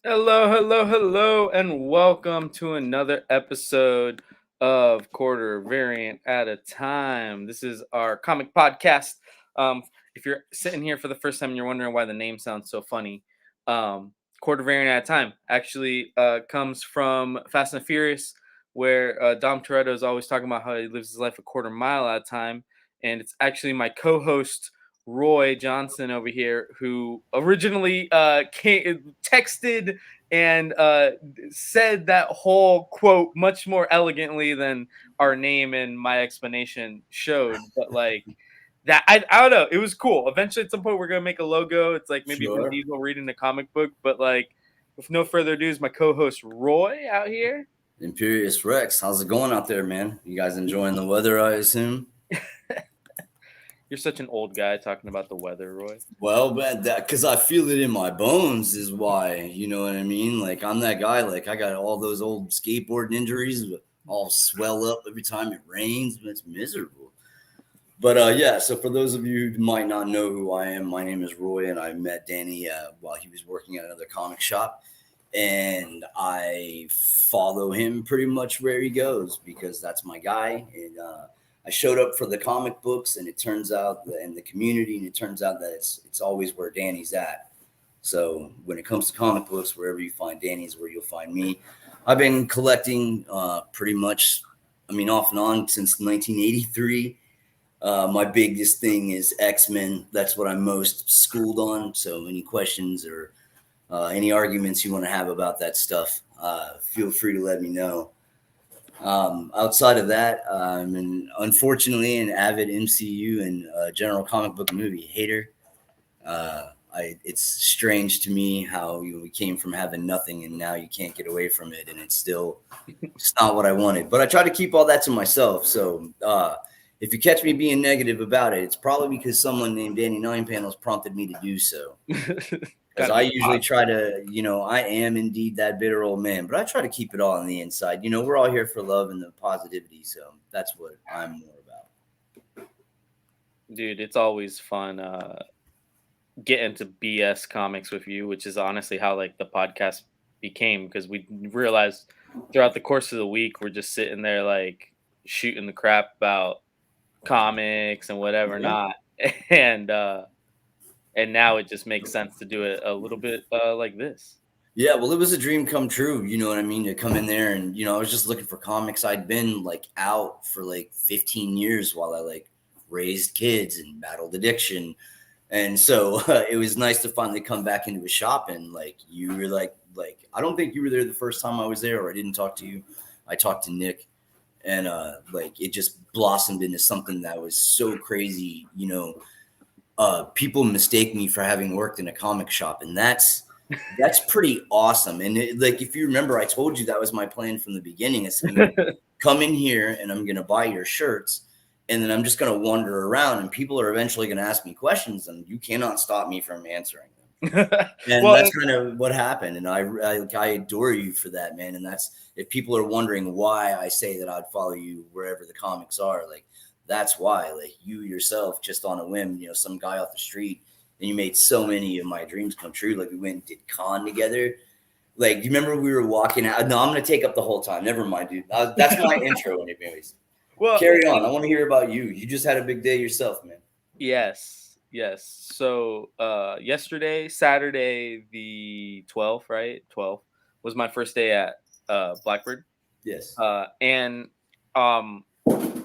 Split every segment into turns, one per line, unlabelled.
Hello, hello, hello, and welcome to another episode of Quarter Variant at a Time. This is our comic podcast. If you're sitting here for the first time and you're wondering why the name sounds so funny, Quarter Variant at a Time actually comes from Fast and Furious, where Dom Toretto is always talking about how he lives his life a quarter mile at a time. And it's actually my co host, Roy Johnson over here, who originally texted and said that whole quote much more elegantly than our name and my explanation showed. But like that, I don't know. It was cool. Eventually, at some point, we're gonna make a logo. It's like maybe Vin
Sure.
Diesel reading a comic book. But like, with no further ado, is my co-host Roy out here.
Imperious Rex, how's it going out there, man? You guys enjoying the weather, I assume?
You're such an old guy talking about the weather, Roy.
Well, man, that because I feel it in my bones is why. You know what I mean? Like I'm that guy. Like I got all those old skateboarding injuries, all swell up every time it rains. But it's miserable. But yeah. So for those of you who might not know who I am, my name is Roy, and I met Danny while he was working at another comic shop, and I follow him pretty much where he goes because that's my guy. And I showed up for the comic books, and it turns out that in the community, and it turns out that it's always where Danny's at. So when it comes to comic books, wherever you find Danny is where you'll find me. I've been collecting pretty much, I mean, off and on since 1983. My biggest thing is X-Men. That's what I'm most schooled on. So any questions or any arguments you want to have about that stuff, feel free to let me know. Outside of that, unfortunately an avid MCU and general comic book movie hater. It's strange to me how we came from having nothing and now you can't get away from it, and it's not what I wanted. But I try to keep all that to myself. So if you catch me being negative about it, it's probably because someone named Danny Nine Panels prompted me to do so. Because
Gotta
I
be
usually
positive.
try to, I am indeed that bitter old man, but I try to keep it all on the inside. We're all here for love and the positivity, so that's what I'm more about.
Dude, it's always fun get into BS comics with you, which is honestly how like the podcast became because we realized throughout the course of the week we're just sitting there like shooting the crap about comics and whatever
Yeah.
not. And and now it just makes sense to do it a little bit like this.
Yeah, well, it was a dream come true, you know what I mean, to come in there and, I was just looking for comics. I'd been like out for like 15 years while I like raised kids and battled addiction. And so it was nice to finally come back into a shop, and like you were like I don't think you were there the first time I was there, or I didn't talk to you. I talked to Nick, and like it just blossomed into something that was so crazy. People mistake me for having worked in a comic shop, and that's pretty awesome. And like if you remember, I told you that was my plan from the beginning. I said I'm gonna come in here and I'm gonna buy your shirts, and then I'm just gonna wander around, and people are eventually gonna ask me questions, and you cannot stop me from answering them. And
Well,
that's kind of what happened. And I adore you for that, man. And that's, if people are wondering why I say that I'd follow you wherever the comics are, like that's why. Like you yourself, just on a whim, some guy off the street, and you made so many of my dreams come true. Like we went and did con together. Like, do you remember we were walking out? No, I'm gonna take up the whole time. Never mind, dude. That's my intro, anyways.
well,
Carry on. I want to hear about you. You just had a big day yourself, man.
yes, yes. So yesterday, Saturday the 12th, right? 12th was my first day at Blackbird.
Yes.
And um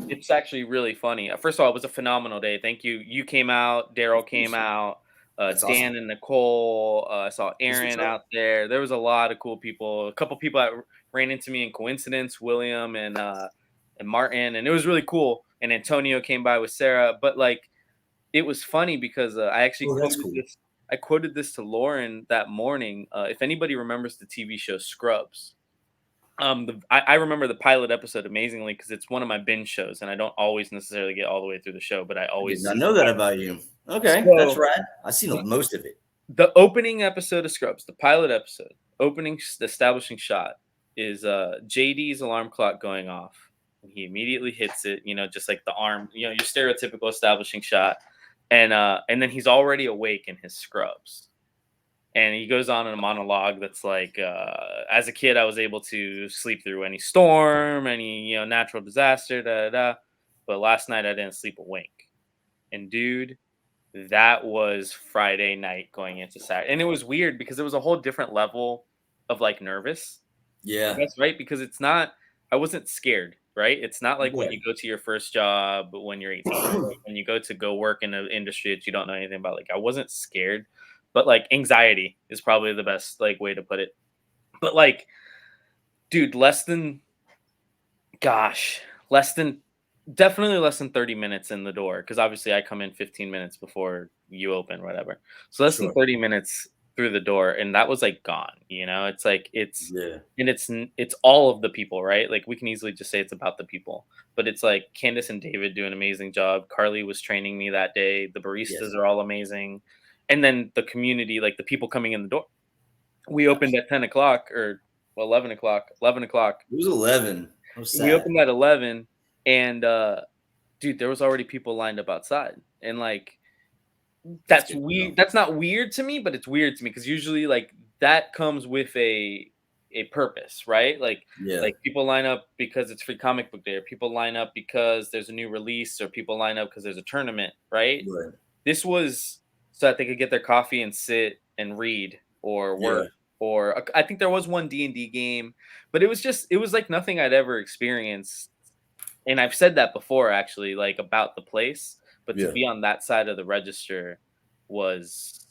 it's actually really funny. First of all, it was a phenomenal day. Thank you. You came out, Daryl came out,
That's awesome.
Dan and Nicole. I saw
That's what's
Aaron
up.
out there. There was a lot of cool people. A couple people that ran into me in coincidence, William and Martin, and it was really cool. And Antonio came by with Sarah. But like it was funny because I actually
Oh, that's
quoted
cool.
this. I quoted this to Lauren that morning. If anybody remembers the TV show Scrubs, I remember the pilot episode amazingly because it's one of my binge shows, and I don't always necessarily get all the way through the show, but I
I did
always
not
see the
know that
pilot.
about you. Okay, that's
So
rad. I've seen
the,
most of it.
the opening episode of Scrubs, the pilot episode, the establishing shot is JD's alarm clock going off, and he immediately hits it. Just like the arm, your stereotypical establishing shot, and then he's already awake in his scrubs. And he goes on in a monologue that's like, as a kid, I was able to sleep through any storm, any natural disaster, da da da. But last night I didn't sleep a wink. And dude, that was Friday night going into Saturday, and it was weird because it was a whole different level of like nervous. I
Yeah.
guess, right? Because it's not. I wasn't scared, right? It's not like when
Yeah.
you go to your first job when you're 18, right? Like when you go work in an industry that you don't know anything about. Like I wasn't scared, but like anxiety is probably the best like way to put it. But like, dude, gosh, less than definitely less than 30 minutes in the door because obviously I come in 15 minutes before you open, whatever. So less than
Sure.
30 minutes through the door, and that was like gone. It's like
Yeah.
it's all of the people, right? Like we can easily just say it's about the people, but it's like Candace and David do an amazing job. Carly was training me that day. The baristas
Yes.
are all amazing, and then the community, like the people coming in the door. We opened
Yes.
at 10 o'clock or 11 o'clock. 11 o'clock.
It was 11. I was
We
sad.
opened at 11, and dude, there was already people lined up outside, and like
That's
that's
good to know.
weird. That's not weird to me, but it's weird to me because usually like that comes with a purpose, right?
Yeah.
Like people line up because it's free comic book day, or people line up because there's a new release, or people line up because there's a tournament, right?
Right.
This was so that they could get their coffee and sit and read or
Yeah.
work. Or I think there was one D&D game, but it was like nothing I'd ever experienced, and I've said that before actually, like about the place, but to
Yeah.
be on that side of the register was,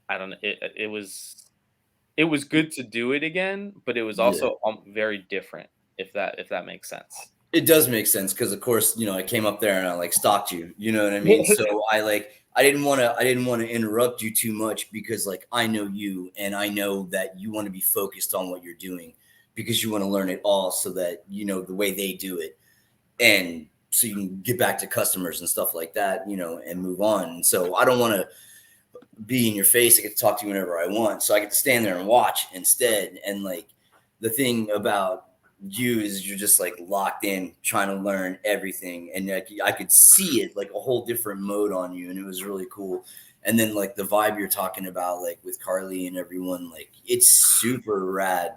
I don't know, it was good to do it again, but it was
Yeah.
also very different, if that makes sense.
It does make sense because, of course, I came up there and I like stalked you. You know what I mean? So I didn't want to interrupt you too much because like I know you and I know that you want to be focused on what you're doing because you want to learn it all so that you know the way they do it and so you can get back to customers and stuff like that, and move on. So I don't want to be in your face. I get to talk to you whenever I want. So I get to stand there and watch instead. And like the thing about you is you're just like locked in trying to learn everything. And like I could see it like a whole different mode on you. And it was really cool. And then like the vibe you're talking about, like with Carly and everyone, like it's super rad.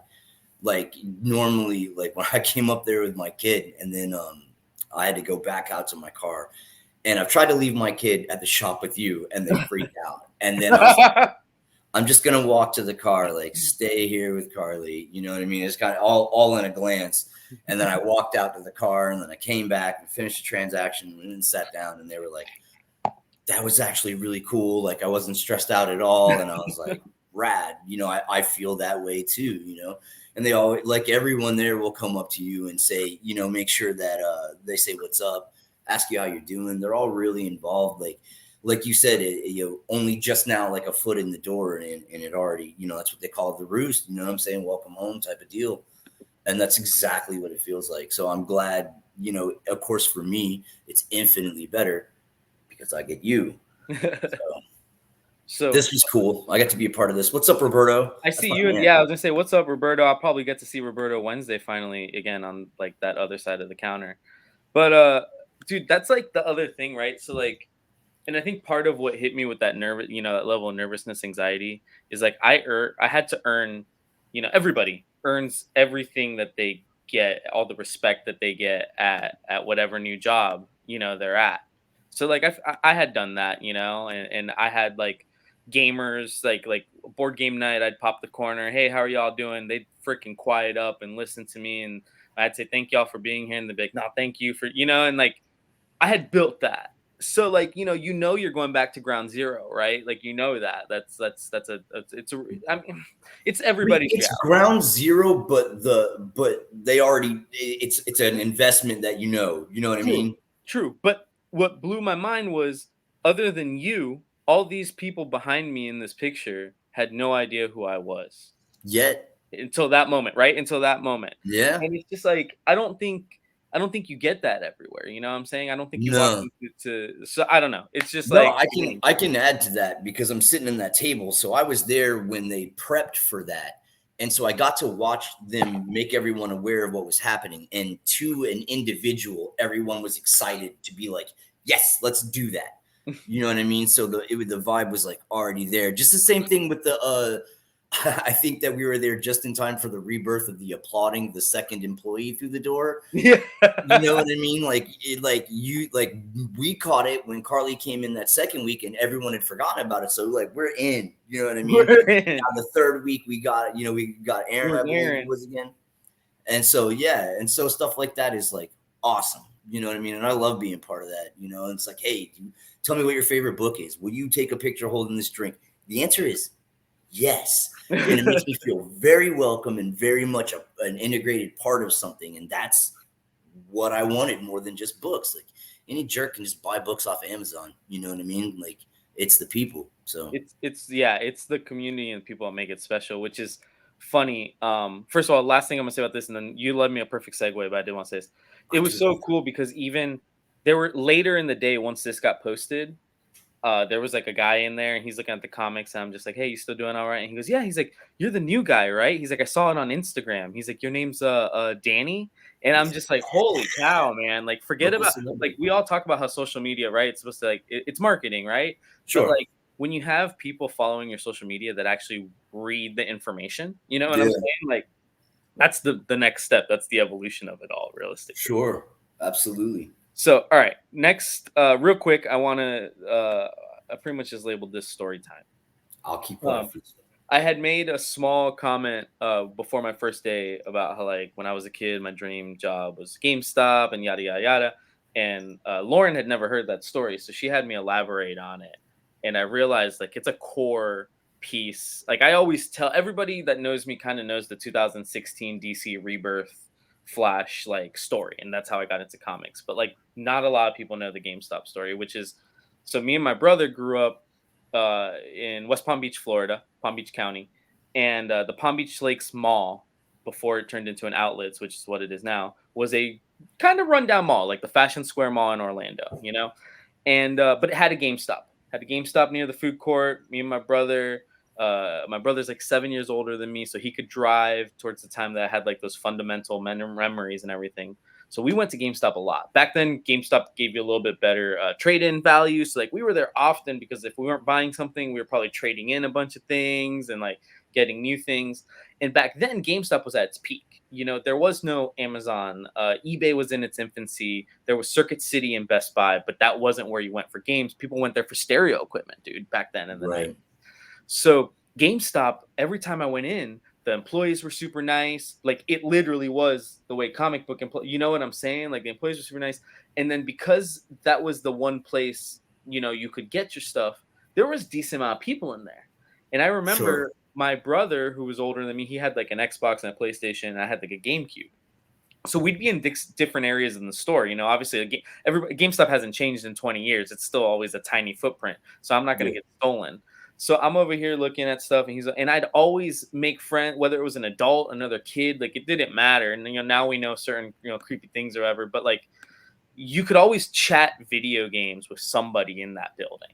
Like normally, like when I came up there with my kid and then I had to go back out to my car and I've tried to leave my kid at the shop with you, and they freaked out. And then I was like, I'm just gonna walk to the car, like stay here with Carly. You know what I mean? It's kind of all in a glance. And then I walked out to the car, and then I came back and finished the transaction, and then sat down, and they were like, "That was actually really cool. Like I wasn't stressed out at all." And I was like, "Rad." I feel that way too. And they all like everyone there will come up to you and say, make sure that they say what's up, ask you how you're doing. They're all really involved. Like you said, only just now, like a foot in the door, and it already, that's what they call the roost. You know what I'm saying? Welcome home type of deal. And that's exactly what it feels like. So I'm glad, of course, for me, it's infinitely better because I get you. So
So
this was cool. I got to be a part of this. What's up, Roberto?
I
That's
see
my
you.
man.
Yeah, I was gonna say, what's up, Roberto? I'll probably get to see Roberto Wednesday finally again on like that other side of the counter. But dude, that's like the other thing, right? So like, and I think part of what hit me with that that level of nervousness, anxiety is like I had to earn, everybody earns everything that they get, all the respect that they get at whatever new job, they're at. So like I had done that, and I had like gamers like board game night. I'd pop the corner, hey, how are y'all doing? They'd freaking quiet up and listen to me, and I'd say thank y'all for being here, and they'd be like, no, thank you for, and like I had built that. So like, you're going back to ground zero, right? Like, I mean, it's
I mean,
everybody's
it's
reality.
ground zero, but they already it's an investment that you know what I
True.
mean?
True. But what blew my mind was other than you, all these people behind me in this picture had no idea who I was
Yet,
until that moment, right? Until that moment.
yeah.
And it's just like I don't think you get that everywhere. You know what I'm saying? I don't think you walk
No.
into so I don't know. It's just
No,
like
I can add to that because I'm sitting in that table. So I was there when they prepped for that. And so I got to watch them make everyone aware of what was happening. And to an individual, everyone was excited to be like, yes, let's do that. You know what I mean? So the vibe was like already there. Just the same thing with the I think that we were there just in time for the rebirth of the applauding the second employee through the door.
Yeah.
You know what I mean? We caught it when Carly came in that second week and everyone had forgotten about it. So like we're in, you know what I mean?
We're in.
On the third week we got Aaron, I believe
Aaron.
it was again. And so and so stuff like that is like awesome. You know what I mean? And I love being part of that. You know, and it's like, hey, tell me what your favorite book is. Will you take a picture holding this drink? The answer is yes. And it makes me feel very welcome and very much an integrated part of something. And that's what I wanted more than just books. Like any jerk can just buy books off of Amazon. You know what I mean? Like it's the people. So
it's the community and people that make it special, which is funny. First of all, last thing I'm gonna say about this, and then you led me a perfect segue, but I did want to say this. It was so cool because even there were later in the day once this got posted, there was like a guy in there and he's looking at the comics and I'm just like, hey, you still doing all right? And he goes, yeah. He's like, you're the new guy, right? He's like, I saw it on Instagram. He's like, your name's Danny. And I'm just like, holy cow, man. Like, forget about, like, we all talk about how social media, right? It's supposed to like, it's marketing, right?
Sure.
But like, when you have people following your social media that actually read the information, you know what I'm saying? Like, that's the next step. That's the evolution of it all, realistically.
Sure. Absolutely.
So, all right, next, real quick, I want to, I pretty much just labeled this story time.
I'll keep going.
I had made a small comment before my first day about how, like, when I was a kid, my dream job was GameStop and yada, yada, yada. And Lauren had never heard that story. So she had me elaborate on it. And I realized, like, it's a core piece. Like, I always tell everybody that knows me kind of knows the 2016 DC Rebirth Flash like story, and that's how I got into comics. But like, not a lot of people know the GameStop story, which is, so me and my brother grew up in West Palm Beach, Florida, Palm Beach County, and the Palm Beach Lakes Mall, before it turned into an Outlets, which is what it is now, was a kind of rundown mall, like the Fashion Square Mall in Orlando, you know, and but it had a GameStop near the food court. Me and my brother's like 7 years older than me, so he could drive towards the time that I had like those fundamental memories and everything. So we went to GameStop a lot. Back then, GameStop gave you a little bit better trade-in value. So like we were there often because if we weren't buying something, we were probably trading in a bunch of things and like getting new things. And back then, GameStop was at its peak. You know, there was no Amazon. eBay was in its infancy. There was Circuit City and Best Buy, but that wasn't where you went for games. People went there for stereo equipment, dude, back then in the 90s. So GameStop, every time I went in, the employees were super nice. Like it literally was the way comic book employees, you know what I'm saying? Like the employees were super nice. And then because that was the one place, you know, you could get your stuff, there was a decent amount of people in there. And I remember my brother, who was older than me, he had like an Xbox and a PlayStation, and I had like a GameCube. So we'd be in different areas in the store. You know, obviously, GameStop hasn't changed in 20 years. It's still always a tiny footprint. So I'm not going to get stolen. So I'm over here looking at stuff, and I'd always make friends, whether it was an adult, another kid, like it didn't matter. And you know, now we know certain, you know, creepy things or whatever, but like you could always chat video games with somebody in that building.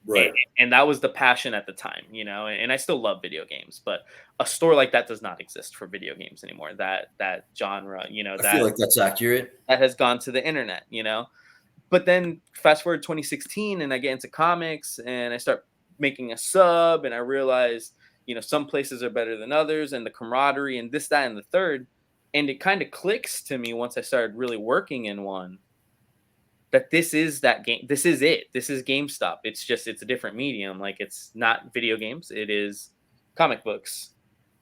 Right.
And that was the passion at the time, you know, and I still love video games, but a store like that does not exist for video games anymore. That genre, you know,
I feel like that's accurate.
That has gone to the internet, you know. But then fast forward 2016 and I get into comics and I start making a sub and I realize, you know, some places are better than others and the camaraderie and this, that, and the third. And it kind of clicks to me once I started really working in one that this is that game. This is it. This is GameStop. It's a different medium. Like it's not video games. It is comic books.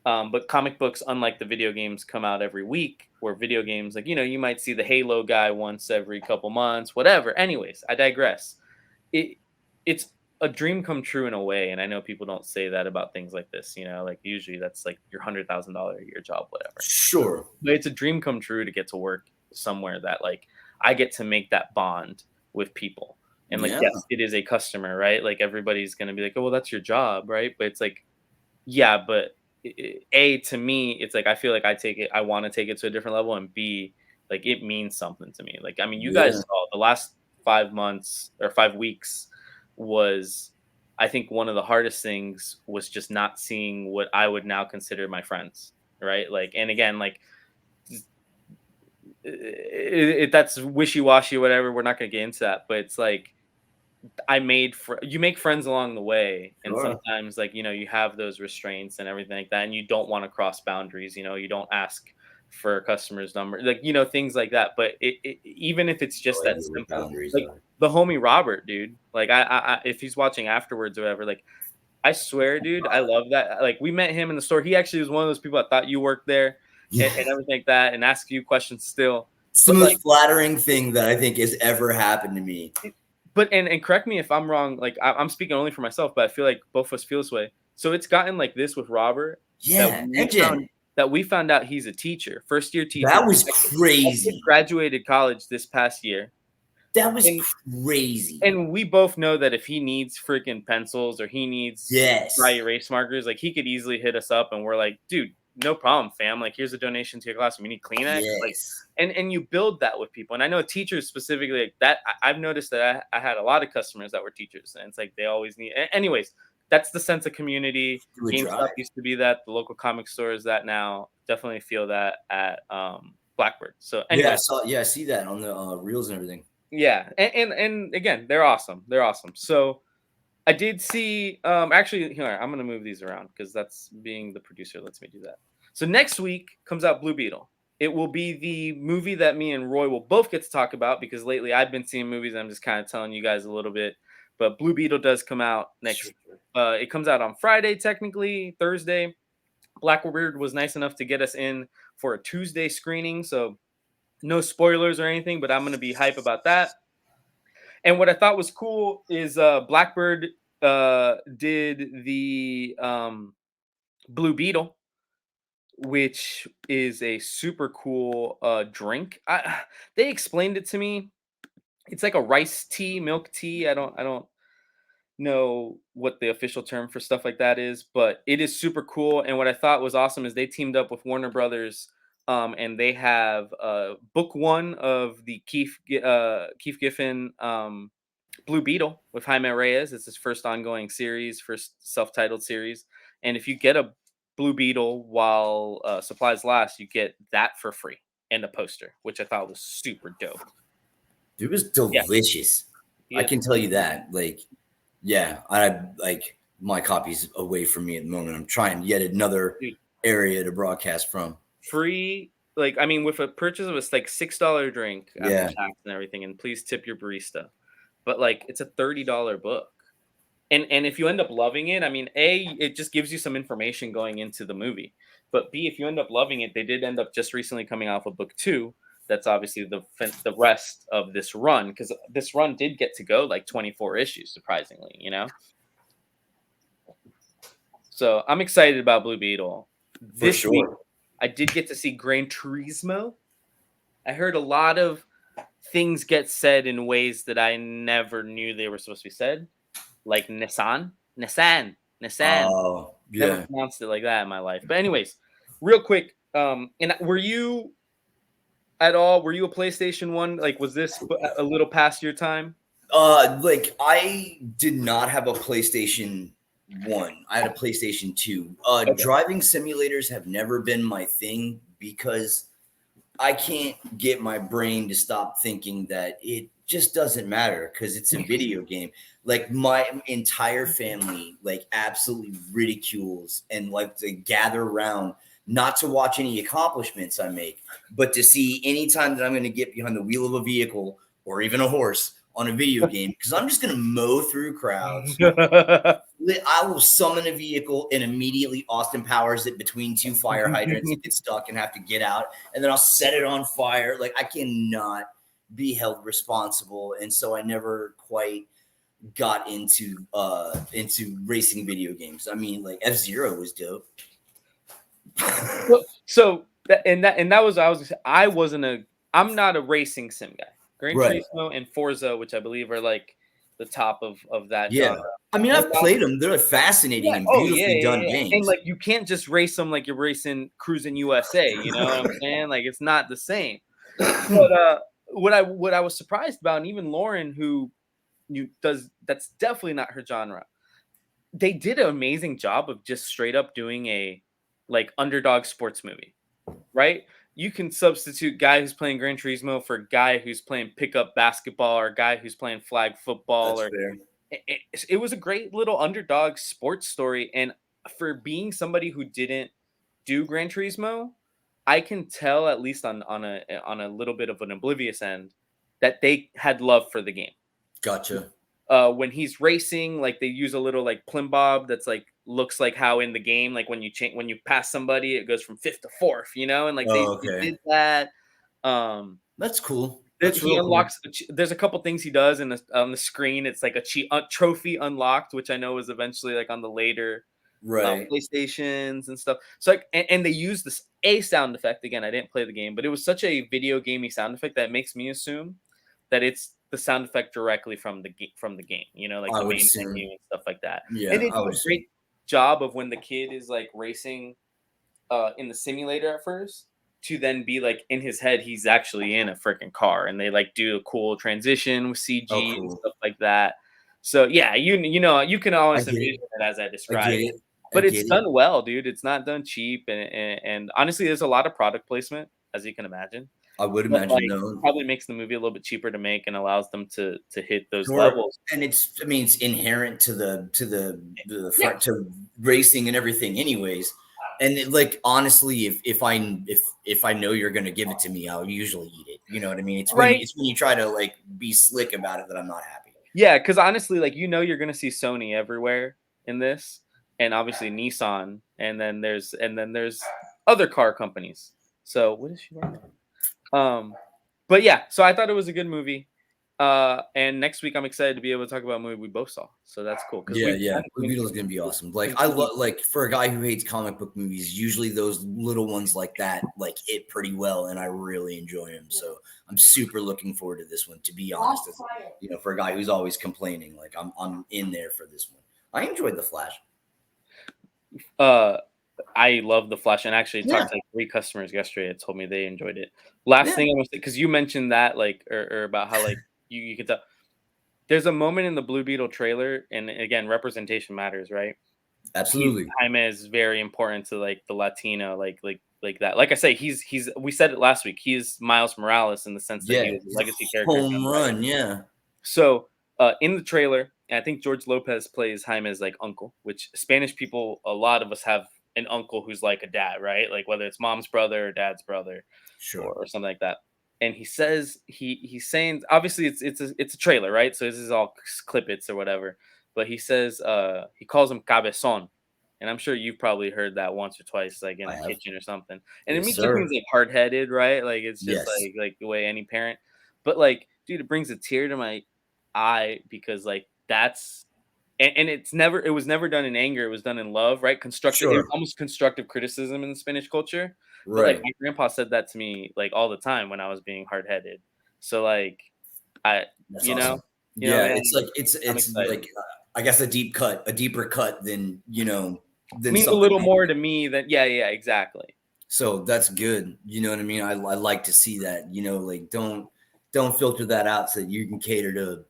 But comic books, unlike the video games, come out every week, where video games, like, you know, you might see the Halo guy once every couple months, whatever. Anyways, I digress. It's a dream come true in a way. And I know people don't say that about things like this, you know, like usually that's like your $100,000 a year job, whatever.
Sure.
But it's a dream come true to get to work somewhere that like I get to make that bond with people. And like, yes, it is a customer, right? Like everybody's going to be like, oh, well, that's your job, right? But it's like, yeah, but to me, it's like I feel like I want to take it to a different level, and B, like it means something to me. Like, I mean, you guys saw the last 5 months or 5 weeks was, I think one of the hardest things was just not seeing what I would now consider my friends, right? Like, and again, like that's wishy-washy, whatever. We're not going to get into that, but it's like you make friends along the way, and
Sure.
sometimes like you have those restraints and everything like that, and you don't want to cross boundaries. You don't ask for a customer's number, like things like that. But even if it's just
Oh, I
that
know what
simple,
boundaries
like
are.
the homie Robert, dude, like if he's watching afterwards or whatever, like I swear, dude, I love that. Like we met him in the store. He actually was one of those people that thought you worked there and
Yeah.
everything like that, and ask you questions still.
It's the
But like
most flattering thing that I think has ever happened to me.
But and correct me if I'm wrong. Like I'm speaking only for myself, but I feel like both of us feel this way. So it's gotten like this with Robert that
Yeah,
we
engine.
found out he's a teacher, first year teacher.
That was
That kid
crazy.
graduated college this past year,
That was
and
crazy.
we both know that if he needs freaking pencils or he needs dry
Yes.
erase markers, like he could easily hit us up, and we're like, dude, no problem, fam. Like here's a donation to your classroom. You need Kleenex, like,
Yes.
and you build that with people. And I know teachers specifically like that. I've noticed that I had a lot of customers that were teachers, and it's like they always need. Anyways, that's the sense of community.
Do a
GameStop
drive.
used to be that. The local comic store is that now. Definitely feel that at Blackbird. So,
Yeah, I
anyways.
saw. Yeah, I see that on the reels and everything.
Yeah, and again, they're awesome. They're awesome. So I did see. Actually, here I'm gonna move these around because that's being the producer lets me do that. So next week comes out Blue Beetle. It will be the movie that me and Roy will both get to talk about because lately I've been seeing movies. I'm just kind of telling you guys a little bit. But Blue Beetle does come out
Sure.
next. It comes out on Friday, technically Thursday. Blackbird was nice enough to get us in for a Tuesday screening, so no spoilers or anything. But I'm gonna be hype about that. And what I thought was cool is Blackbird did the Blue Beetle, which is a super cool drink. They explained it to me. It's like a rice tea, milk tea. I don't know what the official term for stuff like that is, but it is super cool. And what I thought was awesome is they teamed up with Warner Brothers, and they have book one of the Keith Giffen Blue Beetle with Jaime Reyes. It's his first ongoing series, first self-titled series. And if you get a Blue Beetle while supplies last, you get that for free and a poster, which I thought was super dope.
It was
Yeah,
delicious. I
yeah,
can tell you that. Like, yeah, I like my copy's away from me at the moment. I'm trying yet another
dude,
area to broadcast from.
free. Like I mean, with a purchase of a like $6 drink after
Yeah.
tax and everything, and please tip your barista. But like, it's a $30 book. And if you end up loving it, I mean, A, it just gives you some information going into the movie. But B, if you end up loving it, they did end up just recently coming off of book two. That's obviously the rest of this run because this run did get to go like 24 issues, surprisingly. So I'm excited about Blue Beetle.
For
This week,
sure.
I did get to see Gran Turismo. I heard a lot of things get said in ways that I never knew they were supposed to be said, like Nissan.
Oh,
Never
yeah.
pronounced it like that in my life. But anyways, real quick, and were you at all? Were you a PlayStation one? Like, was this a little past your time?
Like I did not have a PlayStation 1. I had a PlayStation 2.
Okay.
Driving simulators have never been my thing because I can't get my brain to stop thinking that it just doesn't matter because it's a video game. Like my entire family like absolutely ridicules and like to gather around not to watch any accomplishments I make, but to see anytime that I'm going to get behind the wheel of a vehicle or even a horse on a video game because I'm just going to mow through crowds. I will summon a vehicle and immediately Austin Powers it between two fire hydrants if it's stuck and have to get out, and then I'll set it on fire. Like I cannot be held responsible, and so I never quite got into racing video games. I mean, like F-Zero was dope.
So that was I wasn't a I'm not a racing sim guy. Gran
Right.
Turismo and Forza, which I believe are like the top of that
Yeah.
genre.
I mean,
I'm
I've
not,
played them. They're fascinating
yeah.
and
Oh yeah,
beautifully
yeah,
done
yeah. And
games.
like you can't just race them like you're racing cruising USA. You know what I'm saying? Like it's not the same. But what I was surprised about, and even Lauren, who that's definitely not her genre. They did an amazing job of just straight up doing a like underdog sports movie, right? you can substitute guy who's playing Gran Turismo for guy who's playing pickup basketball or guy who's playing flag football
That's
or
fair.
it was a great little underdog sports story. And for being somebody who didn't do Gran Turismo, I can tell at least on a little bit of an oblivious end that they had love for the game.
Gotcha.
When he's racing, like they use a little like plimbob that's like looks like how in the game, like when you pass somebody, it goes from fifth to fourth, and like
Oh,
they
okay.
did that. Um,
That's cool.
that
That's
he
real cool.
unlocks. There's a couple things he does on the screen. It's like a trophy unlocked, which I know is eventually like on the later
Right.
PlayStations and stuff. So like, and they use this a sound effect again. I didn't play the game, but it was such a video gamey sound effect that makes me assume that it's the sound effect directly from the game. Like
I
the
would
main
assume.
menu and stuff like that. And
Yeah,
they
I
do
would
a
assume.
great job of when the kid is like racing in the simulator at first to then be like in his head he's actually in a freaking car, and they like do a cool transition with
Oh,
CG and
cool.
stuff like that. So yeah, you can
I
always
get it.
envision it as I
I get
described it.
it. I
But it's
get it.
done well, dude. It's not done cheap, and honestly, there's a lot of product placement, as you can imagine.
I would
But
imagine
like,
though.
probably makes the movie a little bit cheaper to make and allows them to hit those
Sure.
levels.
And I mean, it's inherent to the
Yeah,
front to racing and everything, anyways. And like honestly, if I know you're gonna give it to me, I'll usually eat it. You know what I mean?
right.
It's when you try to like be slick about it that I'm not happy.
Yeah, because honestly, like you're gonna see Sony everywhere in this, and obviously Nissan, and then there's other car companies. So what is she wearing? But yeah, so I thought it was a good movie. And next week I'm excited to be able to talk about a movie we both saw. So that's cool because
Yeah,
we
yeah.
kind of
Blue Beetle's gonna be awesome. Like I
continue.
love like for a guy who hates comic book movies, usually those little ones like that like hit pretty well, and I really enjoy them. So I'm super looking forward to this one. To be honest, for a guy who's always complaining, like I'm in there for this one. I enjoyed the Flash.
Uh, I love the Flash, and actually
Yeah,
talked to like 3 customers yesterday that told me they enjoyed it. Last
yeah,
thing I was because you mentioned that like or about how like you could tell there's a moment in the Blue Beetle trailer, and again representation matters, right?
absolutely.
Jaime is very important to like the Latino, like that. Like I say, he's we said it last week. He's Miles Morales in the sense that he
Yeah,
was a
he's a
legacy character
home
done right.
run. Yeah,
So in the trailer, I think George Lopez plays Jaime's like uncle, which Spanish people, a lot of us have an uncle who's like a dad, right? Like whether it's mom's brother or dad's brother
sure.
or something like that. And he says he's saying obviously it's a trailer, right? So this is all clippets or whatever. But he says he calls him cabezon, and I'm sure you've probably heard that once or twice, like in
I
a
have.
kitchen or something. And it
Yes,
just means
sir.
like hard headed, right? Like it's just
Yes,
like the way any parent. But like, dude, it brings a tear to my eye because like that's and it was never done in anger, it was done in love, right? Constructive, it was
sure.
almost constructive criticism in the Spanish culture. But like
Right.
my grandpa said that to me like all the time when I was being hard headed. So like I
That's
you know,
awesome. Yeah,
man,
it's like
I'm
it's
excited.
like I guess a deeper cut than than
Means a
something.
little more to me than yeah, exactly.
So that's good. You know what I mean? I like to see that. Like don't filter that out so that you can cater to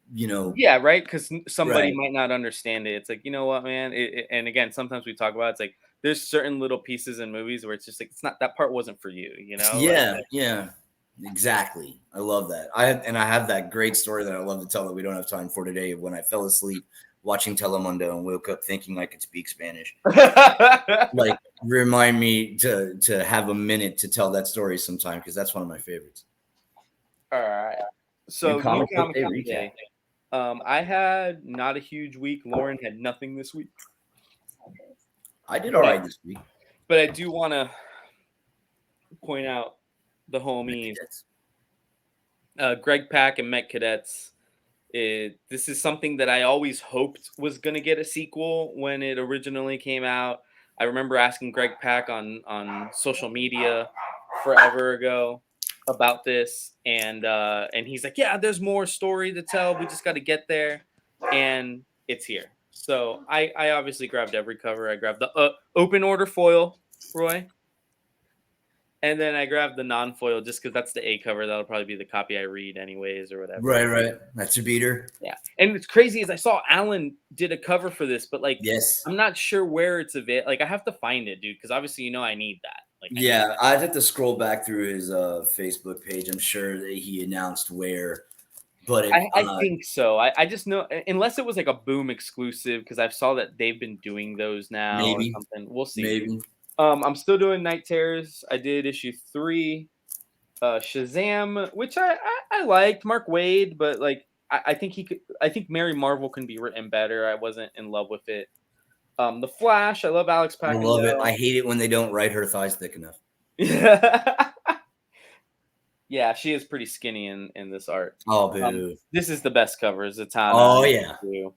Yeah, right. Because somebody
right.
might not understand it. It's like, you know what, man. And again, sometimes we talk about it's like there's certain little pieces in movies where it's just like it's not that part wasn't for you,
Yeah, yeah, exactly. I love that. I have that great story that I love to tell that we don't have time for today. When I fell asleep watching Telemundo and woke up thinking I could speak Spanish. Like, remind me to have a minute to tell that story sometime because that's one of my favorites.
All right.
New
So new
comic book
comic
day
of the
recap.
day. I had not a huge week. Lauren had nothing this week,
I did all
but
right this week.
I do want to point out the
Mech
homies,
Cadets.
Greg Pak and Mech Cadets. This is something that I always hoped was going to get a sequel when it originally came out. I remember asking Greg Pak on social media forever ago about this, and he's like, "Yeah, there's more story to tell. We just got to get there," and it's here. So I obviously grabbed every cover. I grabbed the open order foil, Roy, and then I grabbed the non-foil just because that's the A cover. That'll probably be the copy I read anyways, or whatever.
Right, right. That's your beater.
Yeah, and it's crazy is I saw Alan did a cover for this, but like
Yes.
I'm not sure where it's available. Like I have to find it, dude, because obviously I need that. Like,
Yeah, I'd have to scroll back through his Facebook page. I'm sure that he announced where, but if
I think so. I just know unless it was like a Boom exclusive because I saw that they've been doing those now or
maybe,
something. We'll see.
maybe.
I'm still doing Night Terrors. I did issue 3. Shazam, which I liked Mark Wade, but like I think he could. I think Mary Marvel can be written better. I wasn't in love with it. The Flash, I love Alex
I love it. I
Pakandel.
hate it when they don't write her thighs thick enough.
Yeah, she is pretty skinny in this art.
Oh, boo.
This is the best cover, Zatanna.
Oh yeah.
I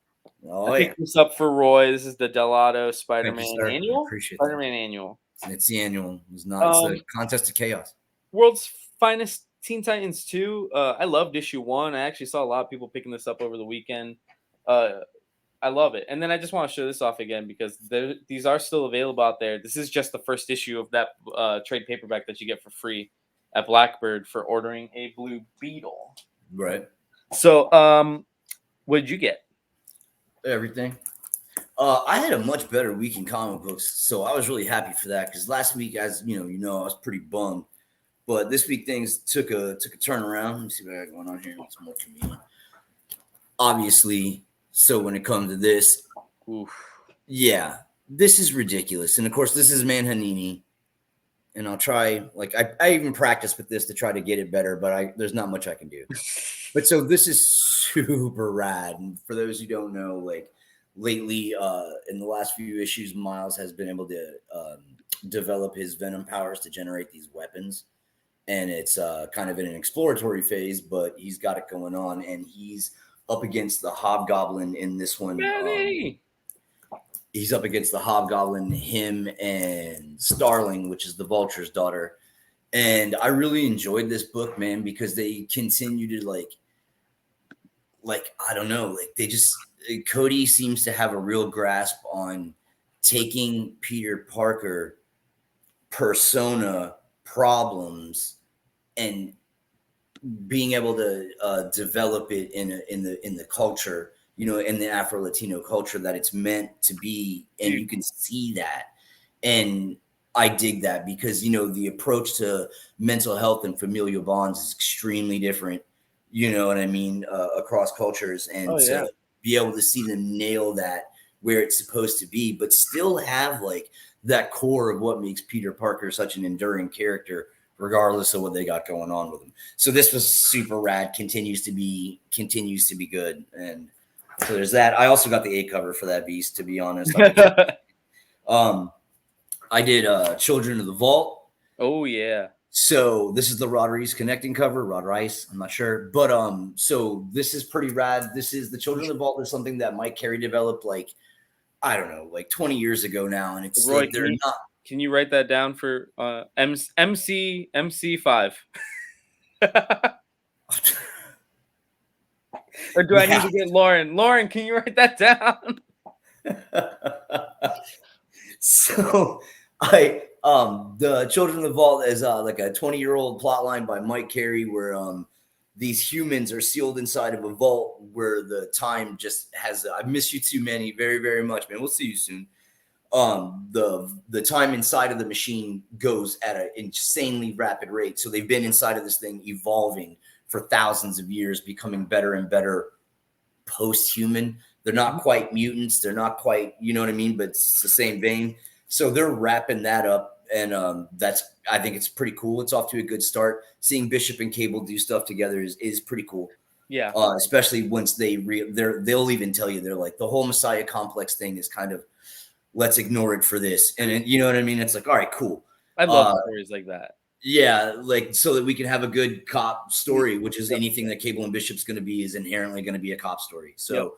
Oh yeah.
picked this up for Roy. This is the Delato
Thank
Spider-Man
you, sir. I
annual.
appreciate that.
Spider-Man annual.
It's the annual. It's not. It's a contest of chaos.
World's Finest Teen Titans 2. I loved issue 1. I actually saw a lot of people picking this up over the weekend. I love it. And then I just want to show this off again because these are still available out there. This is just the first issue of that trade paperback that you get for free at Blackbird for ordering a Blue Beetle.
Right.
So, what did you get?
Everything. I had a much better week in comic books, so I was really happy for that because last week, as you know, I was pretty bummed. But this week things took a turn around. Let me see what I got going on here. What's more convenient? Obviously, so when it comes to this,
Oof.
yeah, this is ridiculous. And of course, this is Manhanini. And I'll try, like, I even practiced with this to try to get it better, but there's not much I can do. But so this is super rad. And for those who don't know, like, lately, in the last few issues, Miles has been able to develop his Venom powers to generate these weapons. And it's kind of in an exploratory phase, but he's got it going on. And he's up against the Hobgoblin in this one. He's up against the Hobgoblin, him and Starling, which is the Vulture's daughter. And I really enjoyed this book, man, because they continue to like, I don't know, like they just, Cody seems to have a real grasp on taking Peter Parker persona problems and being able to develop it in the culture, you know, in the Afro-Latino culture that it's meant to be. And you can see that. And I dig that because, you know, the approach to mental health and familial bonds is extremely different, you know what I mean, across cultures. And to be able to see them nail that where it's supposed to be, but still have like that core of what makes Peter Parker such an enduring character, regardless of what they got going on with him. So this was super rad, continues to be good. And so there's that. I also got the A cover for that beast, to be honest. I did Children of the Vault.
Oh yeah.
So this is the Rod Reis connecting cover, Rod Rice, I'm not sure. But so this is pretty rad. This is the Children of the Vault is something that Mike Carey developed like, I don't know, like 20 years ago now. And it's
Roy,
like they're not.
Can you write that down for MC5? Or do I need to get Lauren? Lauren, can you write that down?
So the Children of the Vault is like a 20-year-old plot line by Mike Carey where these humans are sealed inside of a vault where the time just has I miss you too many very, very much, man. We'll see you soon. The time inside of the machine goes at an insanely rapid rate. So they've been inside of this thing evolving for thousands of years, becoming better and better post-human. They're not quite mutants. They're not quite, you know what I mean? But it's the same vein. So they're wrapping that up. And I think it's pretty cool. It's off to a good start. Seeing Bishop and Cable do stuff together is pretty cool.
Yeah.
Especially once they'll even tell you, they're like, the whole Messiah complex thing is kind of, let's ignore it for this. And you know what I mean? It's like, all right, cool.
I love stories like that.
Yeah, like so that we can have a good cop story, which is anything that Cable and Bishop's going to be is inherently going to be a cop story. So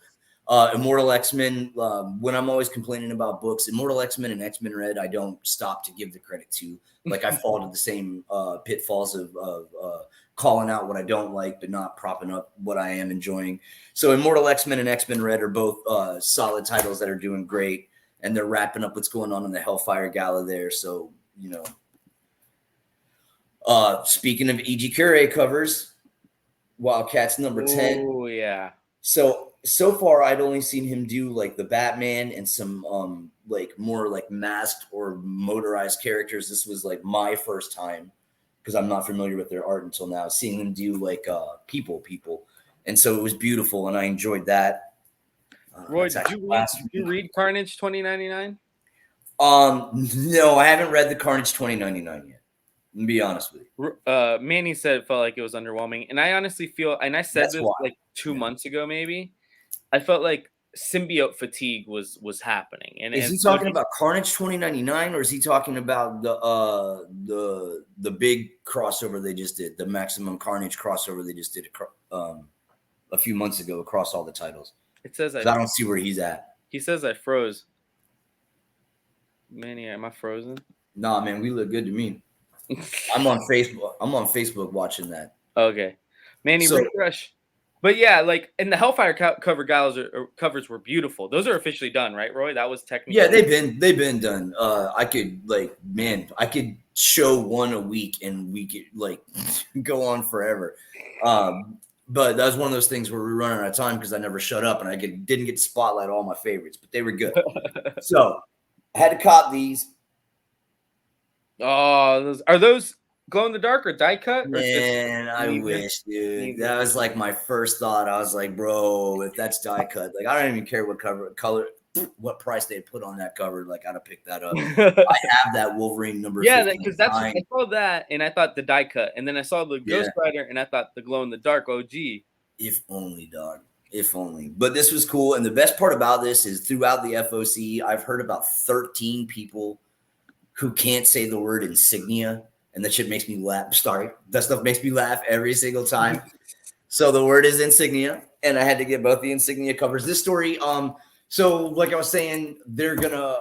Immortal X-Men, when I'm always complaining about books, Immortal X-Men and X-Men Red, I don't stop to give the credit to. Like I fall into the same pitfalls of calling out what I don't like, but not propping up what I am enjoying. So Immortal X-Men and X-Men Red are both solid titles that are doing great. And they're wrapping up what's going on in the Hellfire Gala there. So, you know, speaking of E.G. Curie covers, Wildcats number 10.
Oh, yeah.
So so far I'd only seen him do like the Batman and some like more like masked or motorized characters. This was like my first time because I'm not familiar with their art until now, seeing him do like people. And so it was beautiful and I enjoyed that.
Roy, did you read Carnage 2099?
No, I haven't read the Carnage 2099 yet. To be honest with you.
Manny said it felt like it was underwhelming, and I honestly feel, and I said
That's
this
why.
like 2 months ago, maybe. I felt like symbiote fatigue was happening. And
is he talking about Carnage 2099, or is he talking about the big crossover they just did, the Maximum Carnage crossover they just did a few months ago across all the titles?
It says
I don't see where he's at.
He says I froze. Manny, am I frozen?
Nah, man, we look good to me. I'm on Facebook. I'm on Facebook watching that.
Okay, Manny, refresh. But yeah, like, and the Hellfire covers were beautiful. Those are officially done, right, Roy? That was technically.
Yeah, they've been done. I could show one a week and we could like go on forever. But that was one of those things where we run out of time because I never shut up and I didn't get to spotlight all my favorites, but they were good. So I had to cop these.
Oh, are those glow in the dark or die cut?
Man, I wish, dude. That was like my first thought. I was like, bro, if that's die cut, like I don't even care what color, what price they put on that cover. Like, I'd pick that up. I have that Wolverine number.
Yeah, because that's I saw that and I thought the die cut, and then I saw the Ghost Rider and I thought the glow in the dark OG.
If only, dog. If only. But this was cool, and the best part about this is throughout the FOC, I've heard about 13 people who can't say the word insignia. And that shit makes me laugh. Sorry. That stuff makes me laugh every single time. So the word is insignia. And I had to get both the insignia covers. This story, so like I was saying, they're gonna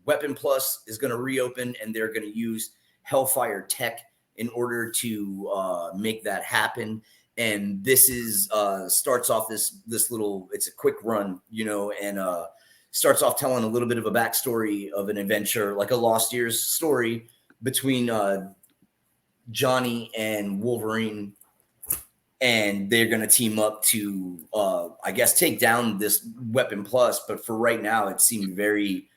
Weapon Plus is gonna reopen and they're gonna use Hellfire tech in order to make that happen. And this is starts off this little, it's a quick run, you know, and starts off telling a little bit of a backstory of an adventure, like a Lost Years story between Johnny and Wolverine, and they're going to team up to, I guess, take down this Weapon Plus. But for right now, it seemed very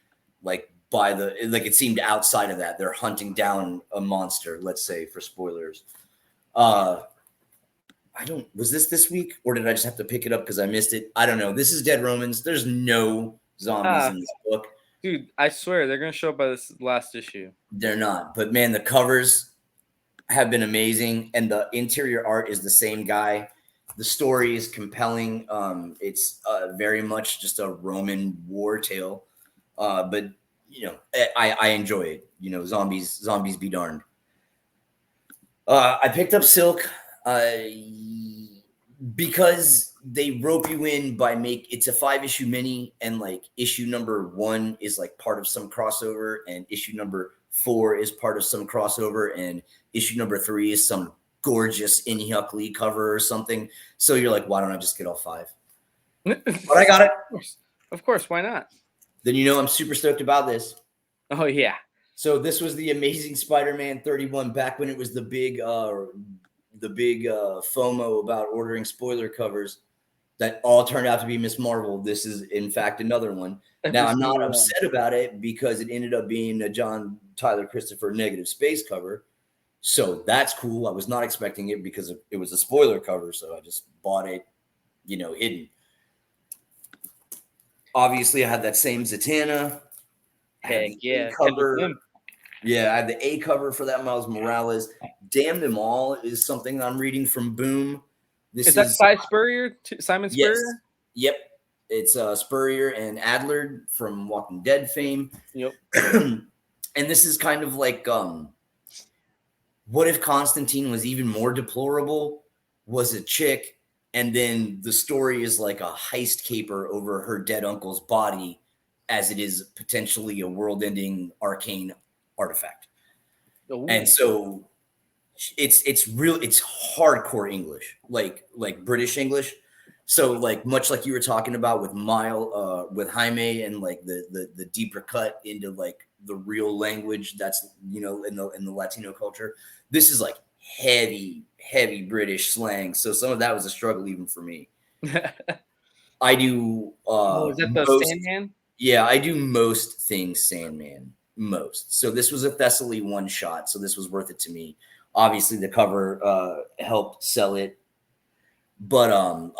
it seemed outside of that. They're hunting down a monster, let's say, for spoilers. Was this week, or did I just have to pick it up because I missed it? I don't know. This is Dead Romans. There's no zombies in this book.
Dude, I swear they're going to show up by this last issue.
They're not. But, man, the covers have been amazing. And the interior art is the same guy. The story is compelling. It's very much just a Roman war tale. But, you know, I enjoy it. You know, zombies be darned. I picked up Silk because they rope you in by it's a 5-issue mini, and like issue number 1 is like part of some crossover, and issue number 4 is part of some crossover, and issue number 3 is some gorgeous Inhyuk Lee cover or something. So you're like, why don't I just get all 5? But I got it.
Of course, why not?
Then you know I'm super stoked about this.
Oh yeah.
So this was the Amazing Spider-Man 31 back when it was the big FOMO about ordering spoiler covers that all turned out to be Miss Marvel. This is, in fact, another one. Now, I'm not upset about it because it ended up being a John Tyler Christopher Negative Space cover. So that's cool. I was not expecting it because it was a spoiler cover. So I just bought it, you know, hidden. Obviously, I had that same Zatanna.
Heck yeah.
Cover. Yeah, I had the A cover for that Miles Morales. Damn Them All is something I'm reading from Boom.
Is that Simon Spurrier?
Yes. Yep. It's Spurrier and Adler from Walking Dead fame.
Yep.
And this is kind of like, what if Constantine was even more deplorable, was a chick, and then the story is like a heist caper over her dead uncle's body, as it is potentially a world-ending arcane artifact. Ooh. And so it's hardcore English, like British English. So like much like you were talking about with with Jaime, and like the deeper cut into like the real language that's, you know, in the Latino culture. This is like heavy British slang. So some of that was a struggle even for me. I do
Is that the
most.
Sandman?
Yeah, I do most things Sandman. Most. So this was a Thessaly one shot, so this was worth it to me. Obviously, the cover helped sell it, but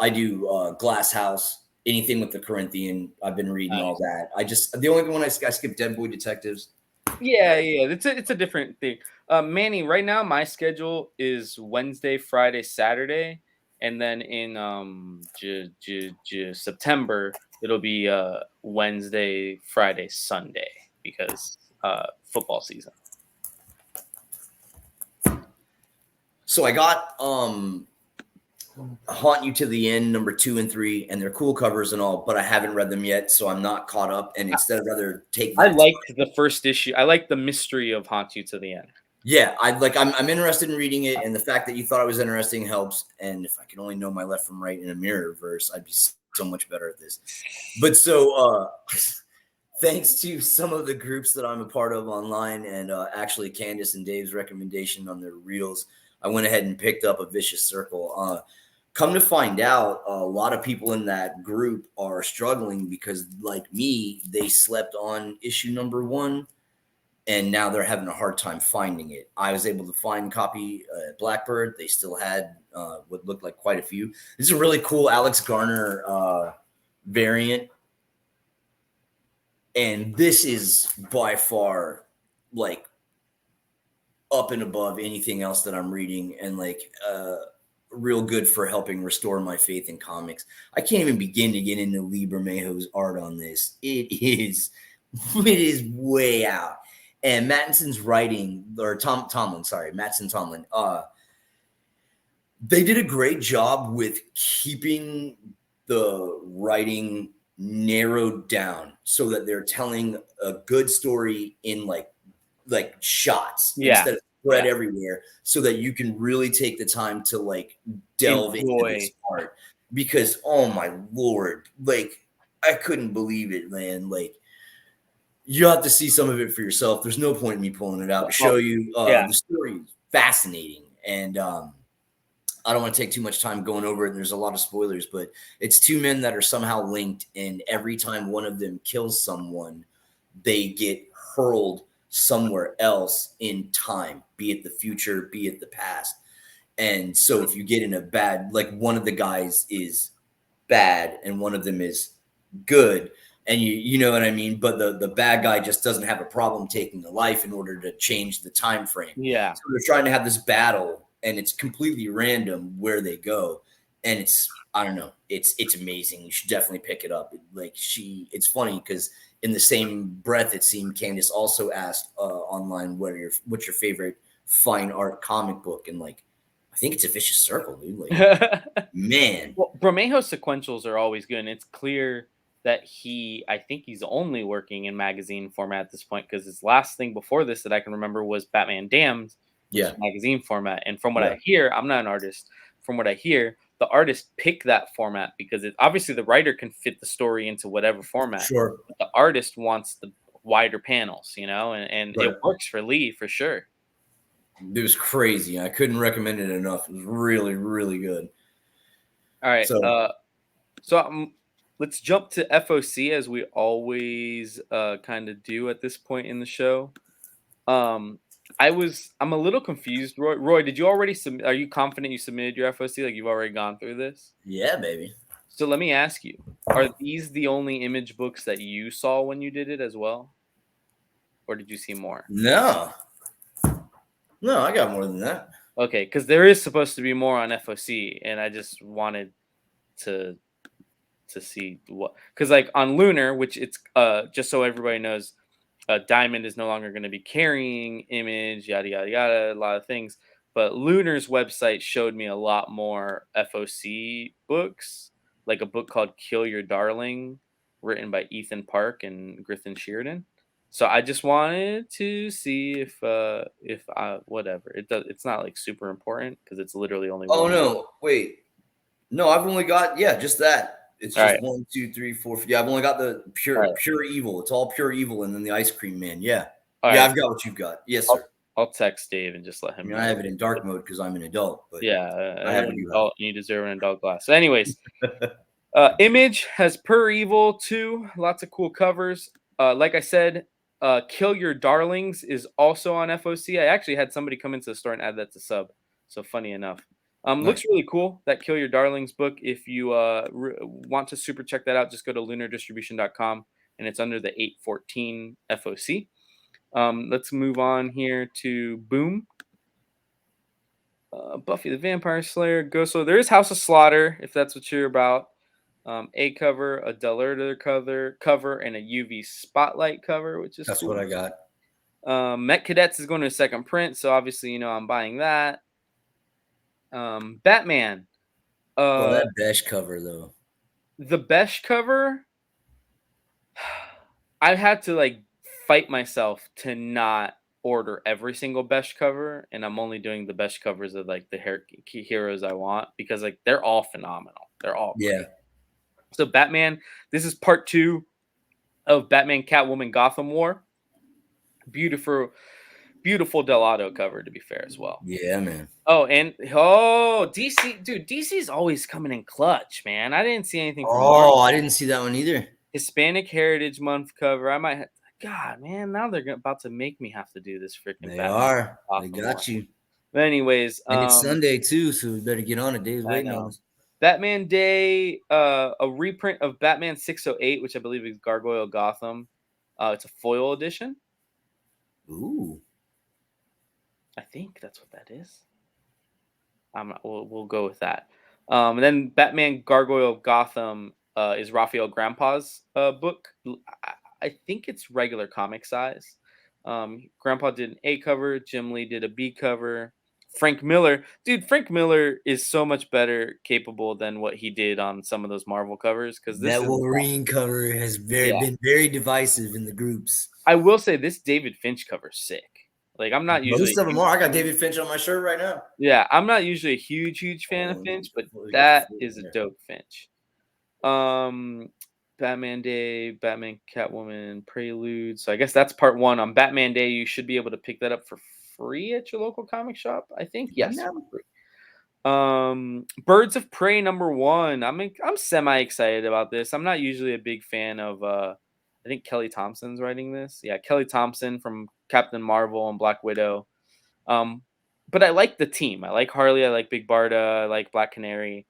I do Glass House, anything with the Corinthian. I've been reading all that. The only one I skipped Dead Boy Detectives.
Yeah. It's a different thing. Manny, right now my schedule is Wednesday, Friday, Saturday, and then in September it'll be Wednesday, Friday, Sunday because football season.
So I got Haunt You to the End, number 2 and 3, and they're cool covers and all, but I haven't read them yet, so I'm not caught up. And instead, I'd rather take
I
that.
liked the first issue. I like the mystery of Haunt You to the End.
Yeah, I'm interested in reading it, and the fact that you thought it was interesting helps. And if I could only know my left from right in a mirror verse, I'd be so much better at this. But so thanks to some of the groups that I'm a part of online, and actually Candace and Dave's recommendation on their reels, I went ahead and picked up A Vicious Circle. Come to find out, a lot of people in that group are struggling because, like me, they slept on issue number 1, and now they're having a hard time finding it. I was able to find copy at Blackbird. They still had what looked like quite a few. This is a really cool Alex Garner variant. And this is by far like up and above anything else that I'm reading, and like real good for helping restore my faith in comics. I can't even begin to get into Lee Bermejo's art on this. It is way out. And Mattinson's writing, or Mattson Tomlin, they did a great job with keeping the writing narrowed down so that they're telling a good story in like shots instead of spread everywhere, so that you can really take the time to like delve into this art. Because oh my Lord, like I couldn't believe it, man. Like you have to see some of it for yourself. There's no point in me pulling it out to show you. The story is fascinating, and I don't want to take too much time going over it. And there's a lot of spoilers, but it's 2 men that are somehow linked, and every time one of them kills someone, they get hurled somewhere else in time, be it the future, be it the past. And so if you get in a bad, like one of the guys is bad and one of them is good, and you know what I mean? But the bad guy just doesn't have a problem taking the life in order to change the time frame.
Yeah.
So they're trying to have this battle, and it's completely random where they go. And it's, I don't know, it's amazing. You should definitely pick it up. It's funny because in the same breath, it seemed Candace also asked online what's your favorite fine art comic book, and like I think it's A Vicious Circle, dude. Like man.
Well, Bermejo's sequentials are always good, and it's clear that I think he's only working in magazine format at this point, because his last thing before this that I can remember was Batman Damned, which is magazine format. And from what I hear, I'm not an artist. From what I hear, the artist picked that format because obviously the writer can fit the story into whatever format.
Sure.
But the artist wants the wider panels, and it works for Lee for sure.
It was crazy. I couldn't recommend it enough. It was really, really good.
All right. So let's jump to FOC, as we always kind of do at this point in the show. I'm a little confused. Roy, did you already submit? Are you confident you submitted your FOC? Like you've already gone through this?
Yeah, baby.
So let me ask you, are these the only image books that you saw when you did it as well? Or did you see more?
No, I got more than that.
Okay, because there is supposed to be more on FOC, and I just wanted to see what, because like on Lunar, which it's just so everybody knows, Diamond is no longer going to be carrying Image, yada yada yada, a lot of things. But Lunar's website showed me a lot more FOC books, like a book called Kill Your Darling, written by Ethan Park and Griffin Sheridan. So I just wanted to see if whatever it's not like super important because it's literally only.
Oh no, wait, no, I've only got just that. It's just 1, 2, 3, 4. Yeah, I've only got the pure evil. It's all pure evil, and then the Ice Cream Man. Yeah, I've got what you've got. Yes, sir.
I'll text Dave and just let him know.
I have it in dark mode because I'm an adult. But
I have an adult. You deserve an adult glass. So anyways, Image has Per Evil 2, lots of cool covers. Like I said, Kill Your Darlings is also on FOC. I actually had somebody come into the store and add that to sub. So funny enough.
Nice.
Looks really cool, that Kill Your Darlings book. If you want to super check that out, just go to lunardistribution.com and it's under the 814 FOC. Let's move on here to Boom. Buffy the Vampire Slayer, Ghost. So there is House of Slaughter, if that's what you're about. A cover, a Delerter cover, and a UV Spotlight cover, which is
That's
cool.
what I got.
Mech Cadets is going to a second print, so obviously, I'm buying that. Batman.
Well, that Besh cover, though.
The Besh cover, I had to fight myself to not order every single Besh cover, and I'm only doing the Besh covers of the key heroes I want because they're all phenomenal. They're all great.
Yeah.
So Batman, this is part 2 of Batman Catwoman Gotham War. Beautiful Delato cover, to be fair, as well.
Yeah, man.
DC, dude, DC's always coming in clutch, man. I didn't see anything from
Marvel. I didn't see that one either.
Hispanic Heritage Month cover. I might God, man, now they're about to make me have to do this freaking
They
Batman
are.
Gotham
They got
War.
you.
But anyways,
And it's Sunday, too, so we better get on it. Dave's waiting on us.
Batman Day, a reprint of Batman 608, which I believe is Gargoyle Gotham. It's a foil edition.
Ooh.
I think that's what that is. We'll go with that. And then Batman Gargoyle Gotham is Raphael Grandpa's book. I think it's regular comic size. Grandpa did an A cover. Jim Lee did a B cover. Frank Miller is so much better capable than what he did on some of those Marvel covers. Because
that Wolverine cover has been very divisive in the groups.
I will say this David Finch cover is sick. I'm not usually
most of them are. I got David Finch on my shirt right now.
Yeah, I'm not usually a huge fan of Finch, but that is a dope Finch. Batman Day, Batman Catwoman Prelude. So I guess that's part 1. On Batman Day, you should be able to pick that up for free at your local comic shop. I think yes. Birds of Prey #1. I'm semi excited about this. I'm not usually a big fan of. I think Kelly Thompson's writing this. Yeah, Kelly Thompson from Captain Marvel and Black Widow. But I like the team. I like Harley. I like Big Barda. I like Black Canary.